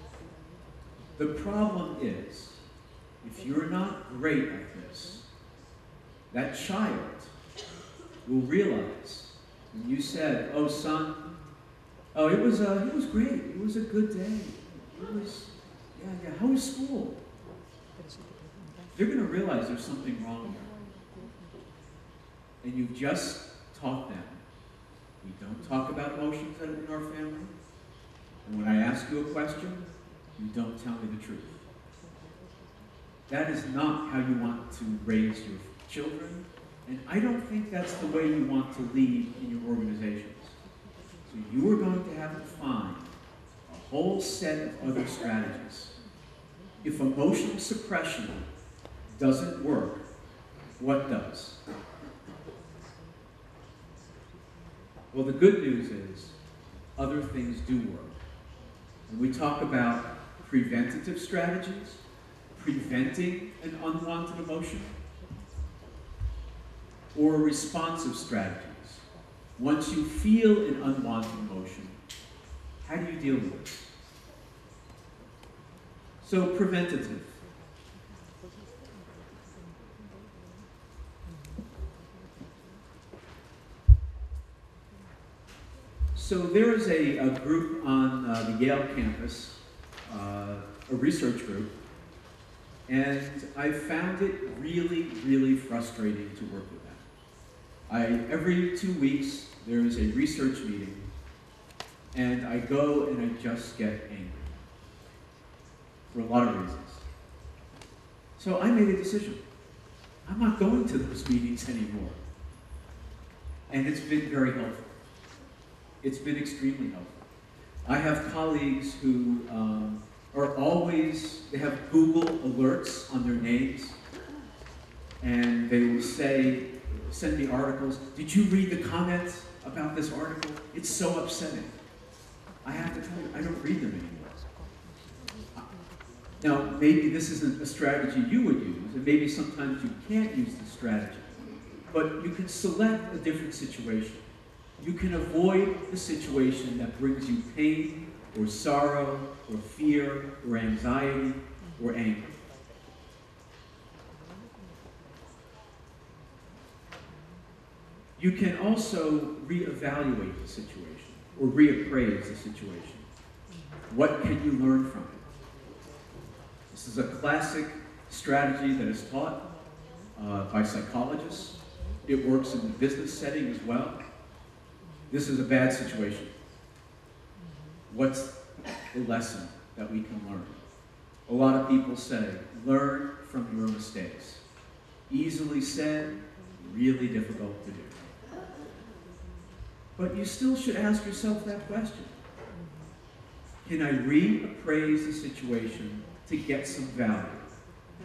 The problem is, if you're not great at this, that child will realize when you said, oh son, oh it was great, it was a good day. It was, yeah, how was school? They're going to realize there's something wrong there. And you've just taught them, we don't talk about emotions in our family. And when I ask you a question, you don't tell me the truth. That is not how you want to raise your children, and I don't think that's the way you want to lead in your organizations. So you are going to have to find a whole set of other strategies. If emotional suppression doesn't work, what does? Well, the good news is other things do work. When we talk about preventative strategies, preventing an unwanted emotion, or responsive strategies. Once you feel an unwanted emotion, how do you deal with it? So, preventative. So there is a group on the Yale campus, a research group, and I found it really, really frustrating to work with them. Every 2 weeks, there is a research meeting and I go and I just get angry for a lot of reasons. So I made a decision. I'm not going to those meetings anymore. And it's been very helpful. It's been extremely helpful. I have colleagues who are always, they have Google alerts on their names, and they will say, send me articles. Did you read the comments about this article? It's so upsetting. I have to tell you, I don't read them anymore. Now, maybe this isn't a strategy you would use, and maybe sometimes you can't use this strategy, but you can select a different situation. You can avoid the situation that brings you pain, or sorrow, or fear, or anxiety, or anger. You can also reevaluate the situation, or reappraise the situation. What can you learn from it? This is a classic strategy that is taught by psychologists. It works in the business setting as well. This is a bad situation. What's the lesson that we can learn? A lot of people say, learn from your mistakes. Easily said, really difficult to do. But you still should ask yourself that question. Can I reappraise the situation to get some value?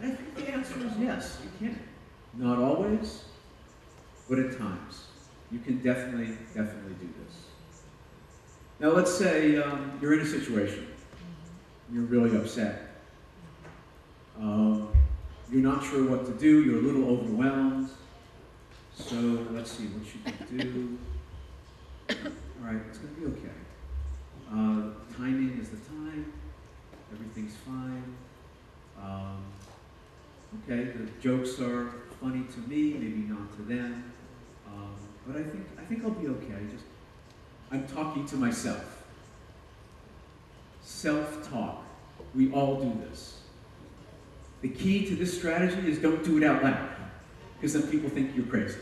And I think the answer is yes, you can. Not always, but at times. You can definitely do this. Now let's say you're in a situation. You're really upset. You're not sure what to do. You're a little overwhelmed. So let's see, what should you do? All right, it's going to be okay. Timing is the time. Everything's fine. Okay, the jokes are funny to me, maybe not to them. But I think I'll be okay. I'm talking to myself. Self-talk. We all do this. The key to this strategy is don't do it out loud, because then people think you're crazy.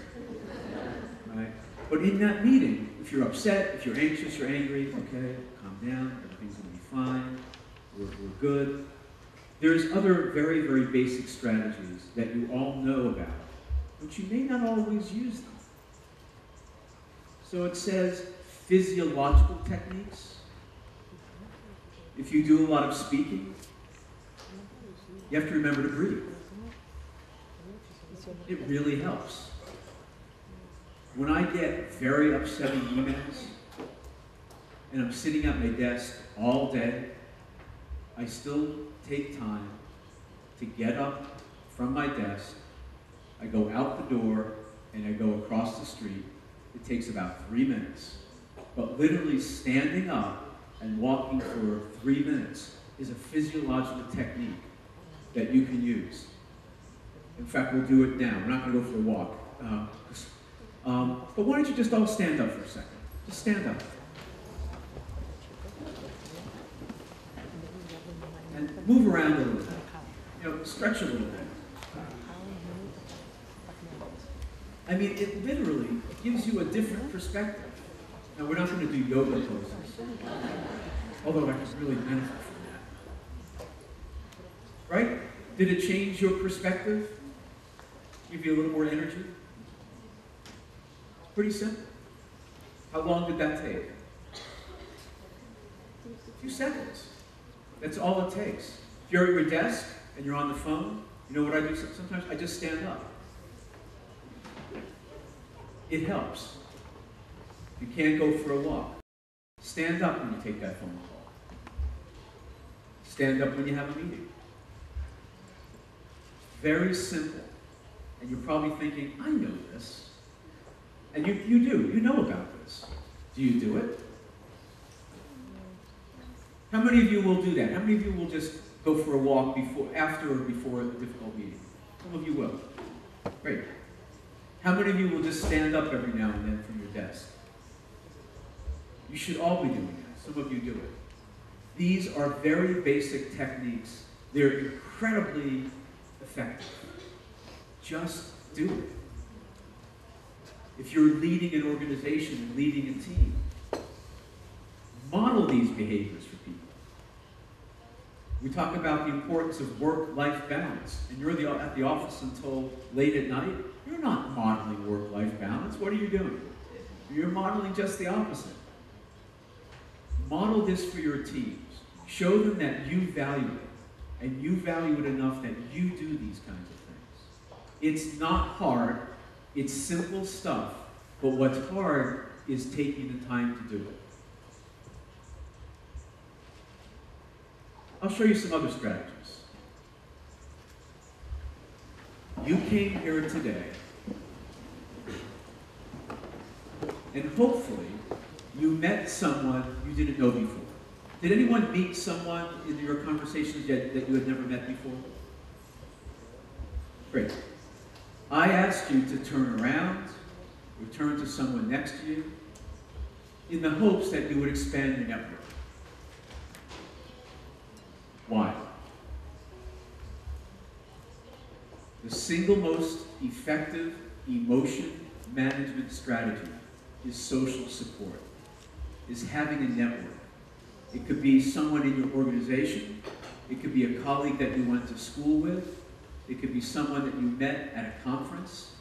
Right? But in that meeting, if you're upset, if you're anxious, you're angry, okay, calm down, everything's going to be fine, we're good. There's other very, very basic strategies that you all know about, but you may not always use them. So it says physiological techniques. If you do a lot of speaking, you have to remember to breathe. It really helps. When I get very upsetting emails, and I'm sitting at my desk all day, I still take time to get up from my desk. I go out the door, and I go across the street. It takes about 3 minutes. But literally standing up and walking for 3 minutes is a physiological technique that you can use. In fact, we'll do it now. We're not going to go for a walk. But why don't you just all stand up for a second? Just stand up. And move around a little bit. You know, stretch a little bit. I mean, it literally gives you a different perspective. Now, we're not going to do yoga poses, although I could really benefit from that. Right? Did it change your perspective? Give you a little more energy? Pretty simple. How long did that take? A few seconds. That's all it takes. If you're at your desk and you're on the phone, you know what I do sometimes? I just stand up. It helps. You can't go for a walk. Stand up when you take that phone call. Stand up when you have a meeting. Very simple. And you're probably thinking, I know this. And you do. You know about this. Do you do it? How many of you will do that? How many of you will just go for a walk after or before a difficult meeting? Some of you will. Great. How many of you will just stand up every now and then from your desk? You should all be doing that. Some of you do it. These are very basic techniques. They're incredibly effective. Just do it. If you're leading an organization and leading a team, Model these behaviors for people. We talk about the importance of work-life balance, and you're at the office until late at night. You're not modeling work-life balance. What are you doing? You're modeling just the opposite. Model this for your teams. Show them that you value it, and you value it enough that you do these kinds of things. It's not hard. It's simple stuff, but what's hard is taking the time to do it. I'll show you some other strategies. You came here today, and hopefully you met someone you didn't know before. Did anyone meet someone in your conversations yet that you had never met before? Great. I asked you to turn around, or turn to someone next to you, in the hopes that you would expand your network. Why? The single most effective emotion management strategy is social support, is having a network. It could be someone in your organization. It could be a colleague that you went to school with. It could be someone that you met at a conference.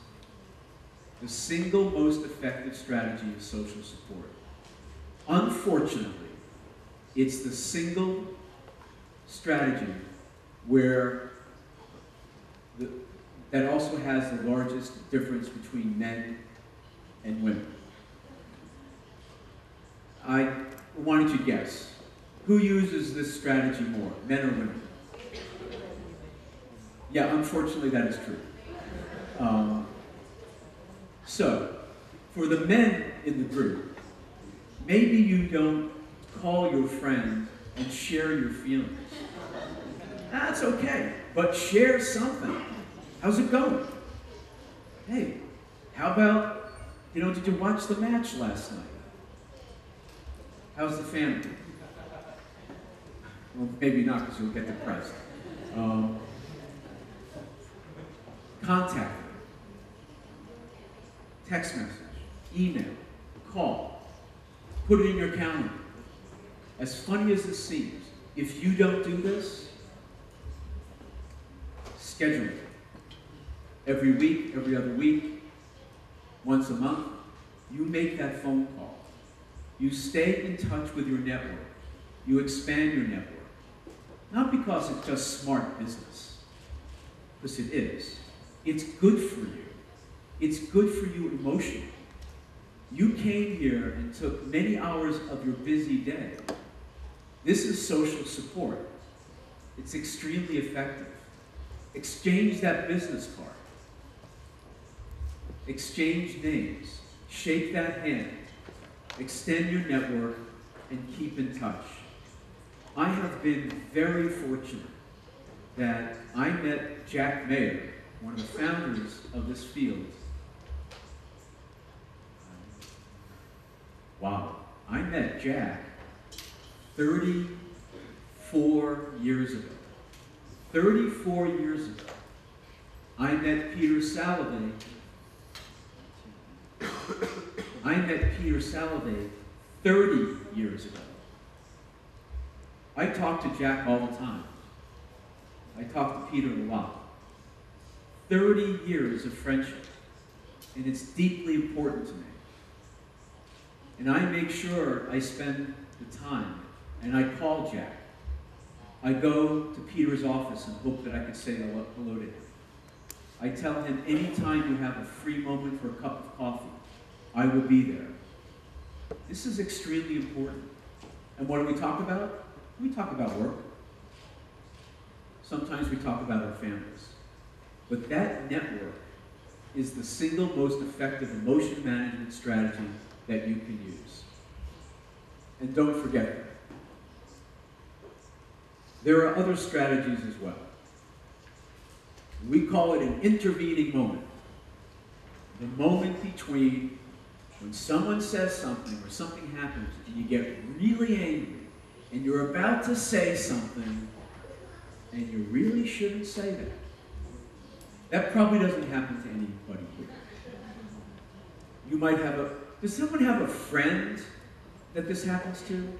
The single most effective strategy is social support. Unfortunately, it's the single strategy where that also has the largest difference between men and women. Why don't you guess? Who uses this strategy more, men or women? Yeah, unfortunately that is true. So, for the men in the group, maybe you don't call your friend and share your feelings. That's okay, but share something. How's it going? Hey, how about, did you watch the match last night? How's the family? Well, maybe not, because you'll get depressed. Contact them. Text message, email, call. Put it in your calendar. As funny as this seems, if you don't do this, schedule it. Every week, every other week, once a month, you make that phone call. You stay in touch with your network. You expand your network. Not because it's just smart business, because it is. It's good for you. It's good for you emotionally. You came here and took many hours of your busy day. This is social support. It's extremely effective. Exchange that business card. Exchange names. Shake that hand. Extend your network and keep in touch. I have been very fortunate that I met Jack Mayer, one of the founders of this field. Wow, I met Jack 34 years ago. 34 years ago. I met Peter Salovey. I met Peter Salovey 30 years ago. I talk to Jack all the time. I talk to Peter a lot. 30 years of friendship, and it's deeply important to me. And I make sure I spend the time, and I call Jack. I go to Peter's office and hope that I can say hello to him. I tell him anytime you have a free moment for a cup of coffee, I will be there. This is extremely important. And what do we talk about? We talk about work. Sometimes we talk about our families. But that network is the single most effective emotion management strategy that you can use. And don't forget that. There are other strategies as well. We call it an intervening moment. The moment between when someone says something or something happens and you get really angry and you're about to say something and you really shouldn't say that. That probably doesn't happen to anybody here. You might have does someone have a friend that this happens to?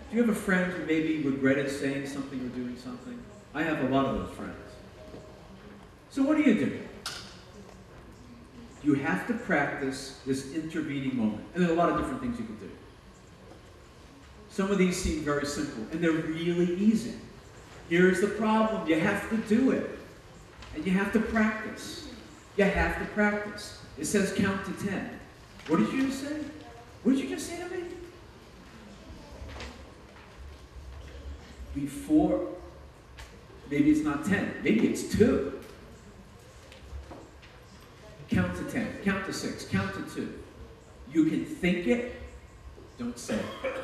Do you have a friend who maybe regretted saying something or doing something? I have a lot of those friends. So what do? You have to practice this intervening moment. And there's a lot of different things you can do. Some of these seem very simple, and they're really easy. Here's the problem. You have to do it. And you have to practice. You have to practice. It says count to 10. What did you just say? What did you just say to me? Before, maybe it's not 10. Maybe it's 2. Count to 10. Count to 6. Count to 2. You can think it. Don't say it.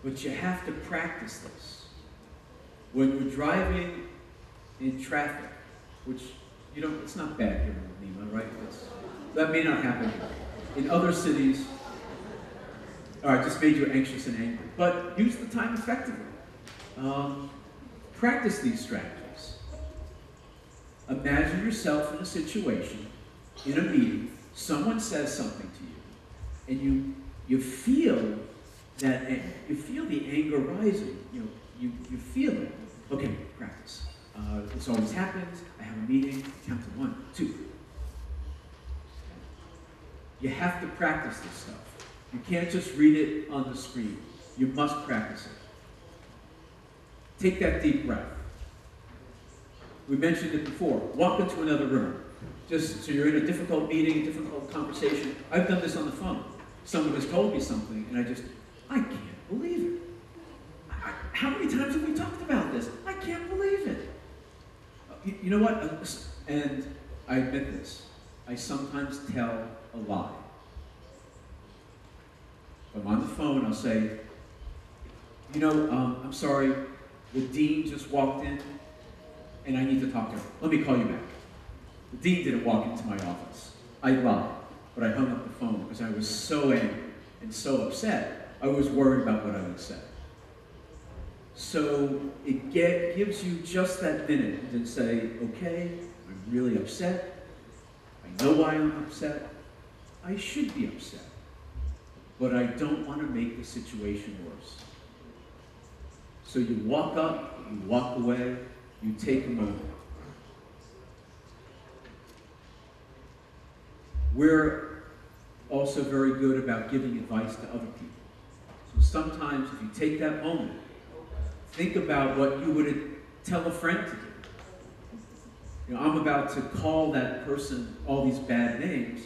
But you have to practice this. When you're driving in traffic, which, you know, it's not bad here in Lima, right? That may not happen here. In other cities, all right, just made you anxious and angry. But use the time effectively. Practice these strategies. Imagine yourself in a situation, in a meeting, someone says something to you, and you feel that you feel the anger rising. You feel it. Okay, practice. This always happens. I have a meeting. Count to 1, 2. You have to practice this stuff. You can't just read it on the screen. You must practice it. Take that deep breath. We mentioned it before. Walk into another room. Just so you're in a difficult meeting, a difficult conversation. I've done this on the phone. Someone has told me something, and I can't believe it. How many times have we talked about this? I can't believe it. You know what? And I admit this. I sometimes tell a lie. If I'm on the phone, I'll say, I'm sorry, the dean just walked in, and I need to talk to her. Let me call you back. The dean didn't walk into my office. I lied, but I hung up the phone because I was so angry and so upset. I was worried about what I would say. So it gives you just that minute to say, okay, I'm really upset. I know why I'm upset. I should be upset. But I don't want to make the situation worse. So you walk up, you walk away, you take a moment. We're also very good about giving advice to other people. So sometimes if you take that moment, think about what you would tell a friend to do. I'm about to call that person all these bad names.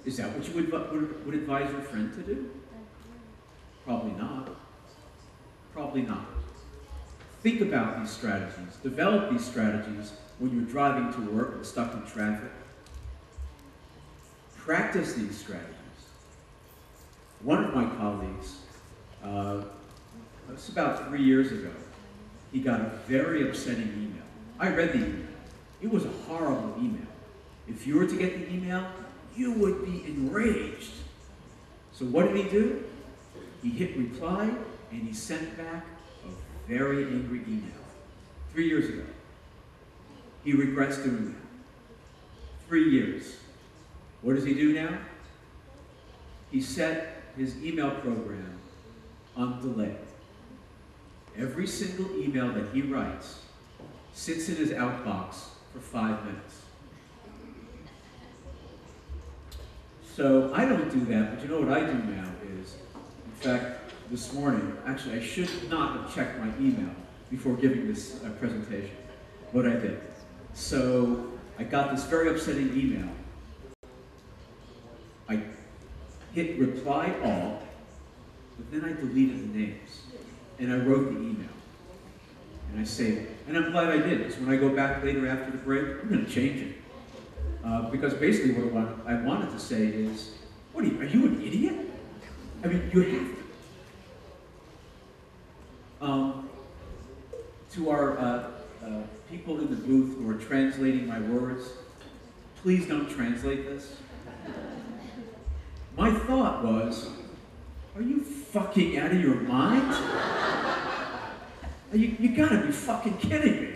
Is that what you would advise your friend to do? Probably not. Probably not. Think about these strategies. Develop these strategies when you're driving to work and stuck in traffic. Practice these strategies. One of my colleagues, it's about 3 years ago, he got a very upsetting email. I read the email. It was a horrible email. If you were to get the email, you would be enraged. So what did he do? He hit reply, and he sent back a very angry email. 3 years ago. He regrets doing that. 3 years. What does he do now? He set his email program on delay. Every single email that he writes sits in his outbox for 5 minutes. So I don't do that, but you know what I do now is, in fact, this morning, actually I should not have checked my email before giving this presentation, but I did. So I got this very upsetting email. I hit reply all, but then I deleted the names, and I wrote the email, and I saved it. And I'm glad I did, because when I go back later after the break, I'm going to change it. Because basically what I wanted to say is, are you an idiot? I mean, you have to. To our people in the booth who are translating my words, please don't translate this. My thought was, are you fucking out of your mind? You gotta be fucking kidding me.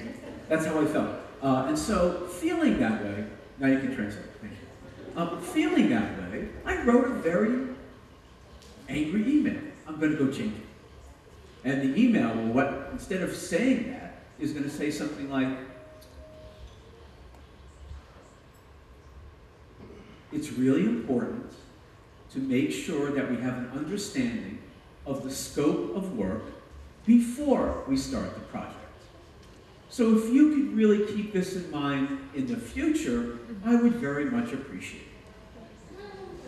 That's how I felt. And so, feeling that way, now you can translate, thank you. Feeling that way, I wrote a very angry email. I'm gonna go change it. And the email, instead of saying that, is going to say something like, it's really important to make sure that we have an understanding of the scope of work before we start the project. So if you could really keep this in mind in the future, I would very much appreciate it.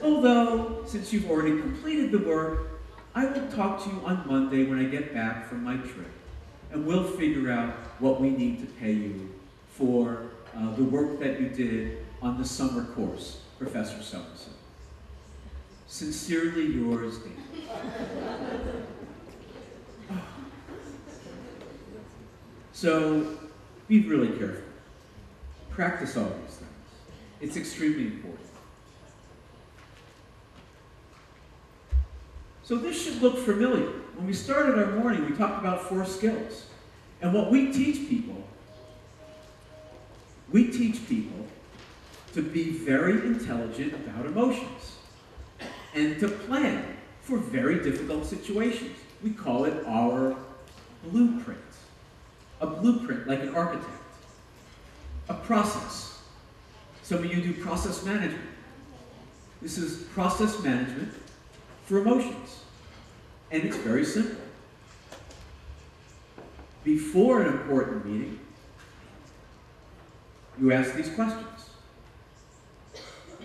Although, since you've already completed the work, I will talk to you on Monday when I get back from my trip, and we'll figure out what we need to pay you for the work that you did on the summer course, Professor so-and-so. Sincerely yours, David. So, be really careful. Practice all these things. It's extremely important. So this should look familiar. When we started our morning, we talked about 4 skills. And what we teach people to be very intelligent about emotions and to plan for very difficult situations. We call it our blueprint. A blueprint, like an architect. A process. Some of you do process management. This is process management for emotions. And it's very simple. Before an important meeting, you ask these questions.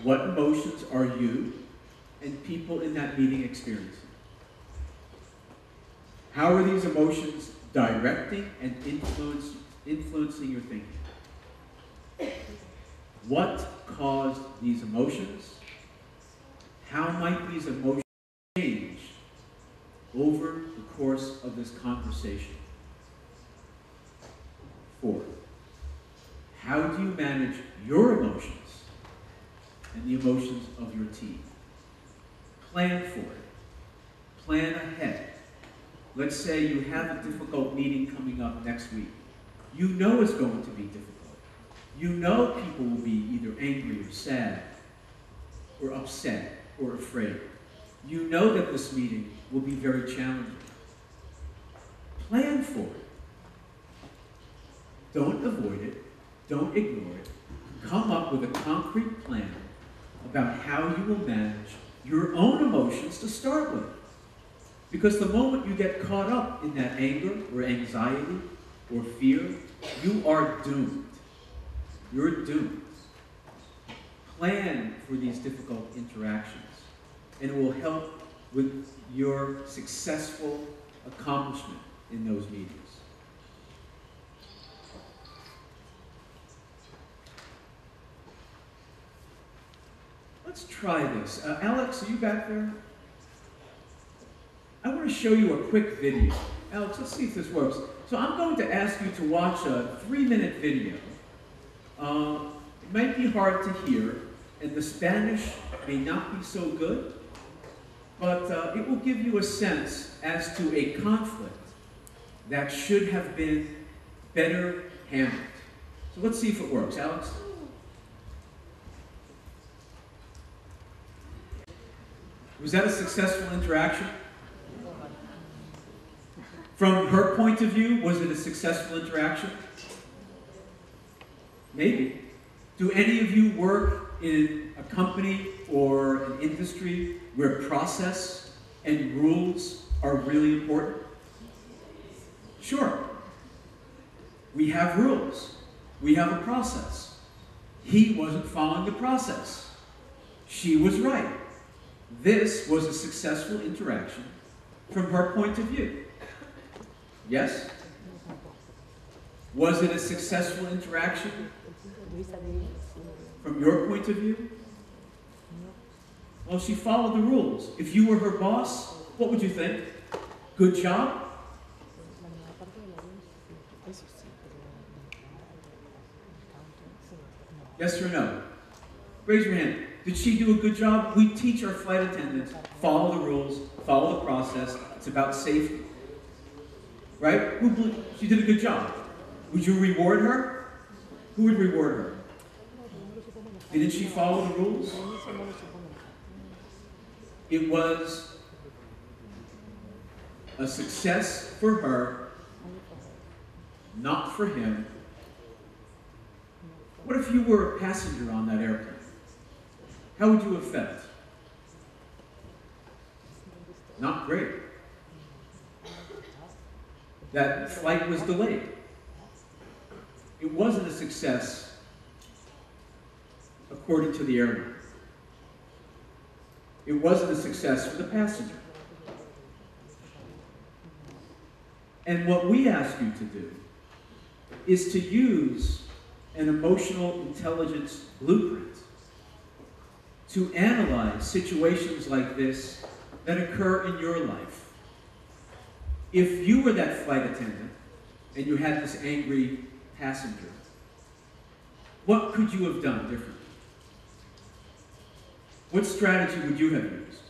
What emotions are you and people in that meeting experiencing? How are these emotions directing and influencing your thinking? What caused these emotions? How might these emotions change over the course of this conversation? 4, how do you manage your emotions and the emotions of your team? Plan for it. Plan ahead. Let's say you have a difficult meeting coming up next week. You know it's going to be difficult. You know people will be either angry or sad or upset or afraid. You know that this meeting will be very challenging. Plan for it. Don't avoid it. Don't ignore it. Come up with a concrete plan about how you will manage your own emotions to start with. Because the moment you get caught up in that anger or anxiety or fear, you are doomed. You're doomed. Plan for these difficult interactions, and it will help with your successful accomplishment in those meetings. Let's try this. Alex, are you back there? I want to show you a quick video. Alex, let's see if this works. So I'm going to ask you to watch a 3-minute video. It might be hard to hear, and the Spanish may not be so good, but it will give you a sense as to a conflict that should have been better handled. So let's see if it works. Alex? Was that a successful interaction? From her point of view, was it a successful interaction? Maybe. Do any of you work in a company or an industry where process and rules are really important? Sure. We have rules. We have a process. He wasn't following the process. She was right. This was a successful interaction from her point of view. Yes? Was it a successful interaction from your point of view? Well, she followed the rules. If you were her boss, what would you think? Good job? Yes or no? Raise your hand. Did she do a good job? We teach our flight attendants, follow the rules, follow the process. It's about safety. Right? She did a good job. Would you reward her? Who would reward her? Didn't she follow the rules? It was a success for her, not for him. What if you were a passenger on that airplane? How would you have felt? Not great. That flight was delayed. It wasn't a success according to the airline. It wasn't a success for the passenger. And what we ask you to do is to use an emotional intelligence blueprint to analyze situations like this that occur in your life. If you were that flight attendant and you had this angry passenger, what could you have done differently? What strategy would you have used?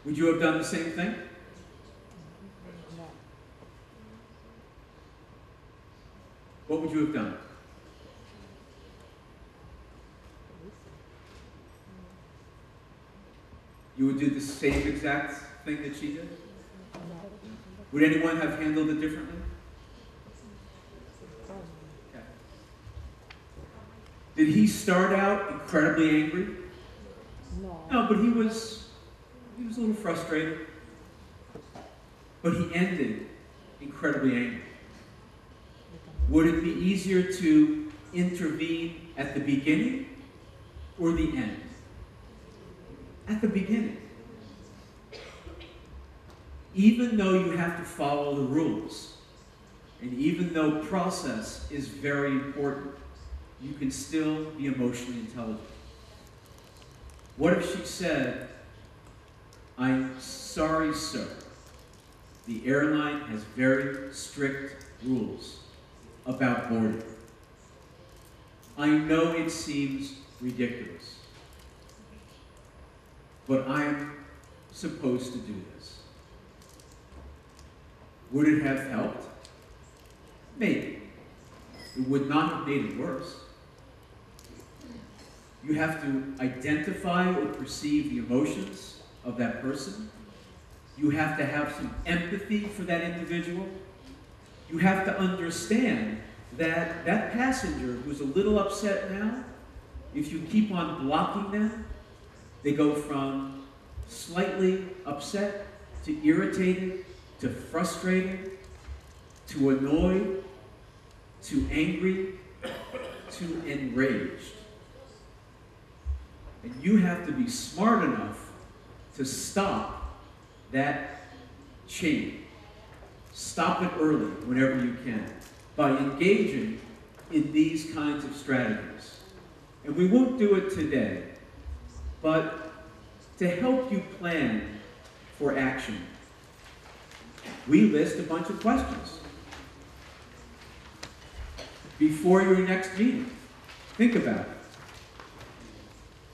Would you have done the same thing? What would you have done? You would do the same exact thing that she did? Would anyone have handled it differently? Okay. Did he start out incredibly angry? No, but he was a little frustrated. But he ended incredibly angry. Would it be easier to intervene at the beginning or the end? At the beginning. Even though you have to follow the rules, and even though process is very important, you can still be emotionally intelligent. What if she said, "I'm sorry, sir. The airline has very strict rules about boarding. I know it seems ridiculous, but I'm supposed to do this." Would it have helped? Maybe. It would not have made it worse. You have to identify or perceive the emotions of that person. You have to have some empathy for that individual. You have to understand that that passenger who's a little upset now, if you keep on blocking them, they go from slightly upset to irritated to frustrated to annoyed to angry to enraged. And you have to be smart enough to stop that chain. Stop it early whenever you can by engaging in these kinds of strategies. And we won't do it today, but to help you plan for action, we list a bunch of questions. Before your next meeting, think about it.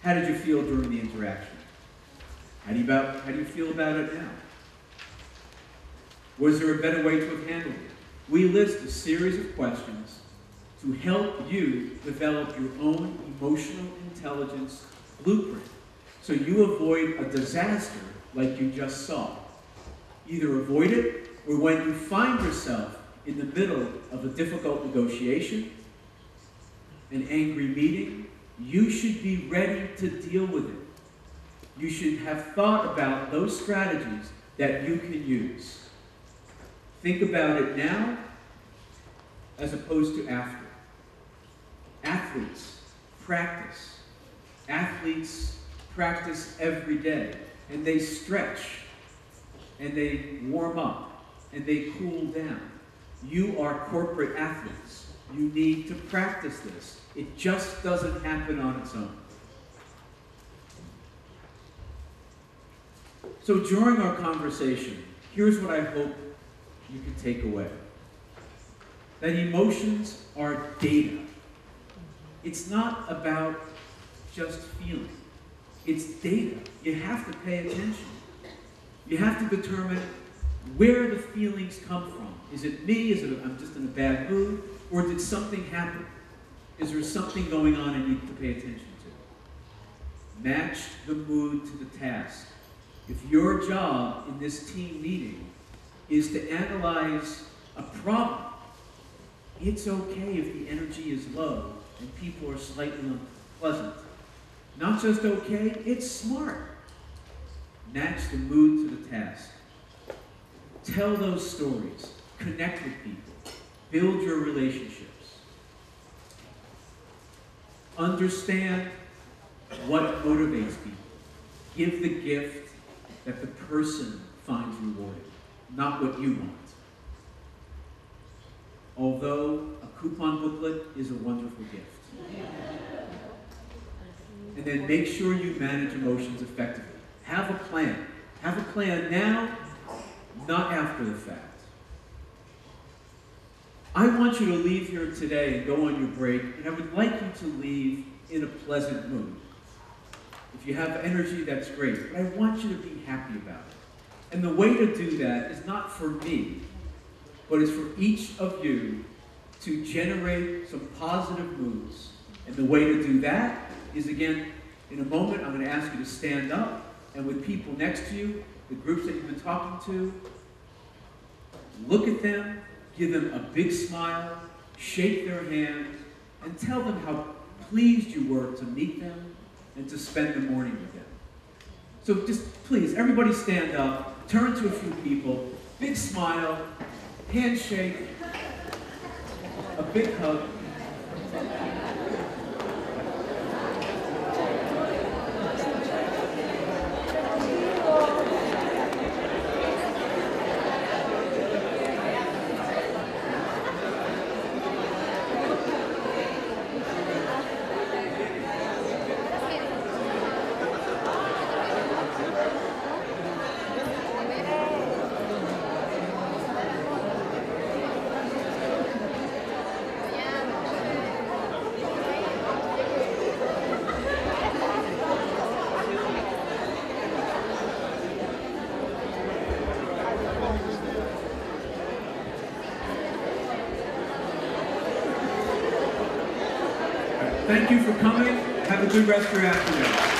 How did you feel during the interaction? How do you feel about it now? Was there a better way to have handled it? We list a series of questions to help you develop your own emotional intelligence blueprint so you avoid a disaster like you just saw. Either avoid it, or when you find yourself in the middle of a difficult negotiation, an angry meeting, you should be ready to deal with it. You should have thought about those strategies that you can use. Think about it now as opposed to after. Athletes practice. Athletes practice every day, and they stretch, and they warm up, and they cool down. You are corporate athletes. You need to practice this. It just doesn't happen on its own. So during our conversation, here's what I hope you can take away. That emotions are data. It's not about just feeling. It's data. You have to pay attention. You have to determine where the feelings come from. Is it me? Is it I'm just in a bad mood? Or did something happen? Is there something going on I need to pay attention to? Match the mood to the task. If your job in this team meeting is to analyze a problem, it's okay if the energy is low and people are slightly unpleasant. Not just okay, it's smart. Match the mood to the task. Tell those stories. Connect with people. Build your relationships. Understand what motivates people. Give the gift that the person finds rewarding, not what you want. Although a coupon booklet is a wonderful gift. And then make sure you manage emotions effectively. Have a plan. Have a plan now, not after the fact. I want you to leave here today and go on your break, and I would like you to leave in a pleasant mood. If you have energy, that's great, but I want you to be happy about it. And the way to do that is not for me, but it's for each of you to generate some positive moods. And the way to do that is, again, in a moment, I'm going to ask you to stand up, and with people next to you, the groups that you've been talking to, look at them, give them a big smile, shake their hand, and tell them how pleased you were to meet them and to spend the morning with them. So just please, everybody stand up, turn to a few people, big smile, handshake, a big hug. Thank you for coming. Have a good rest of your afternoon.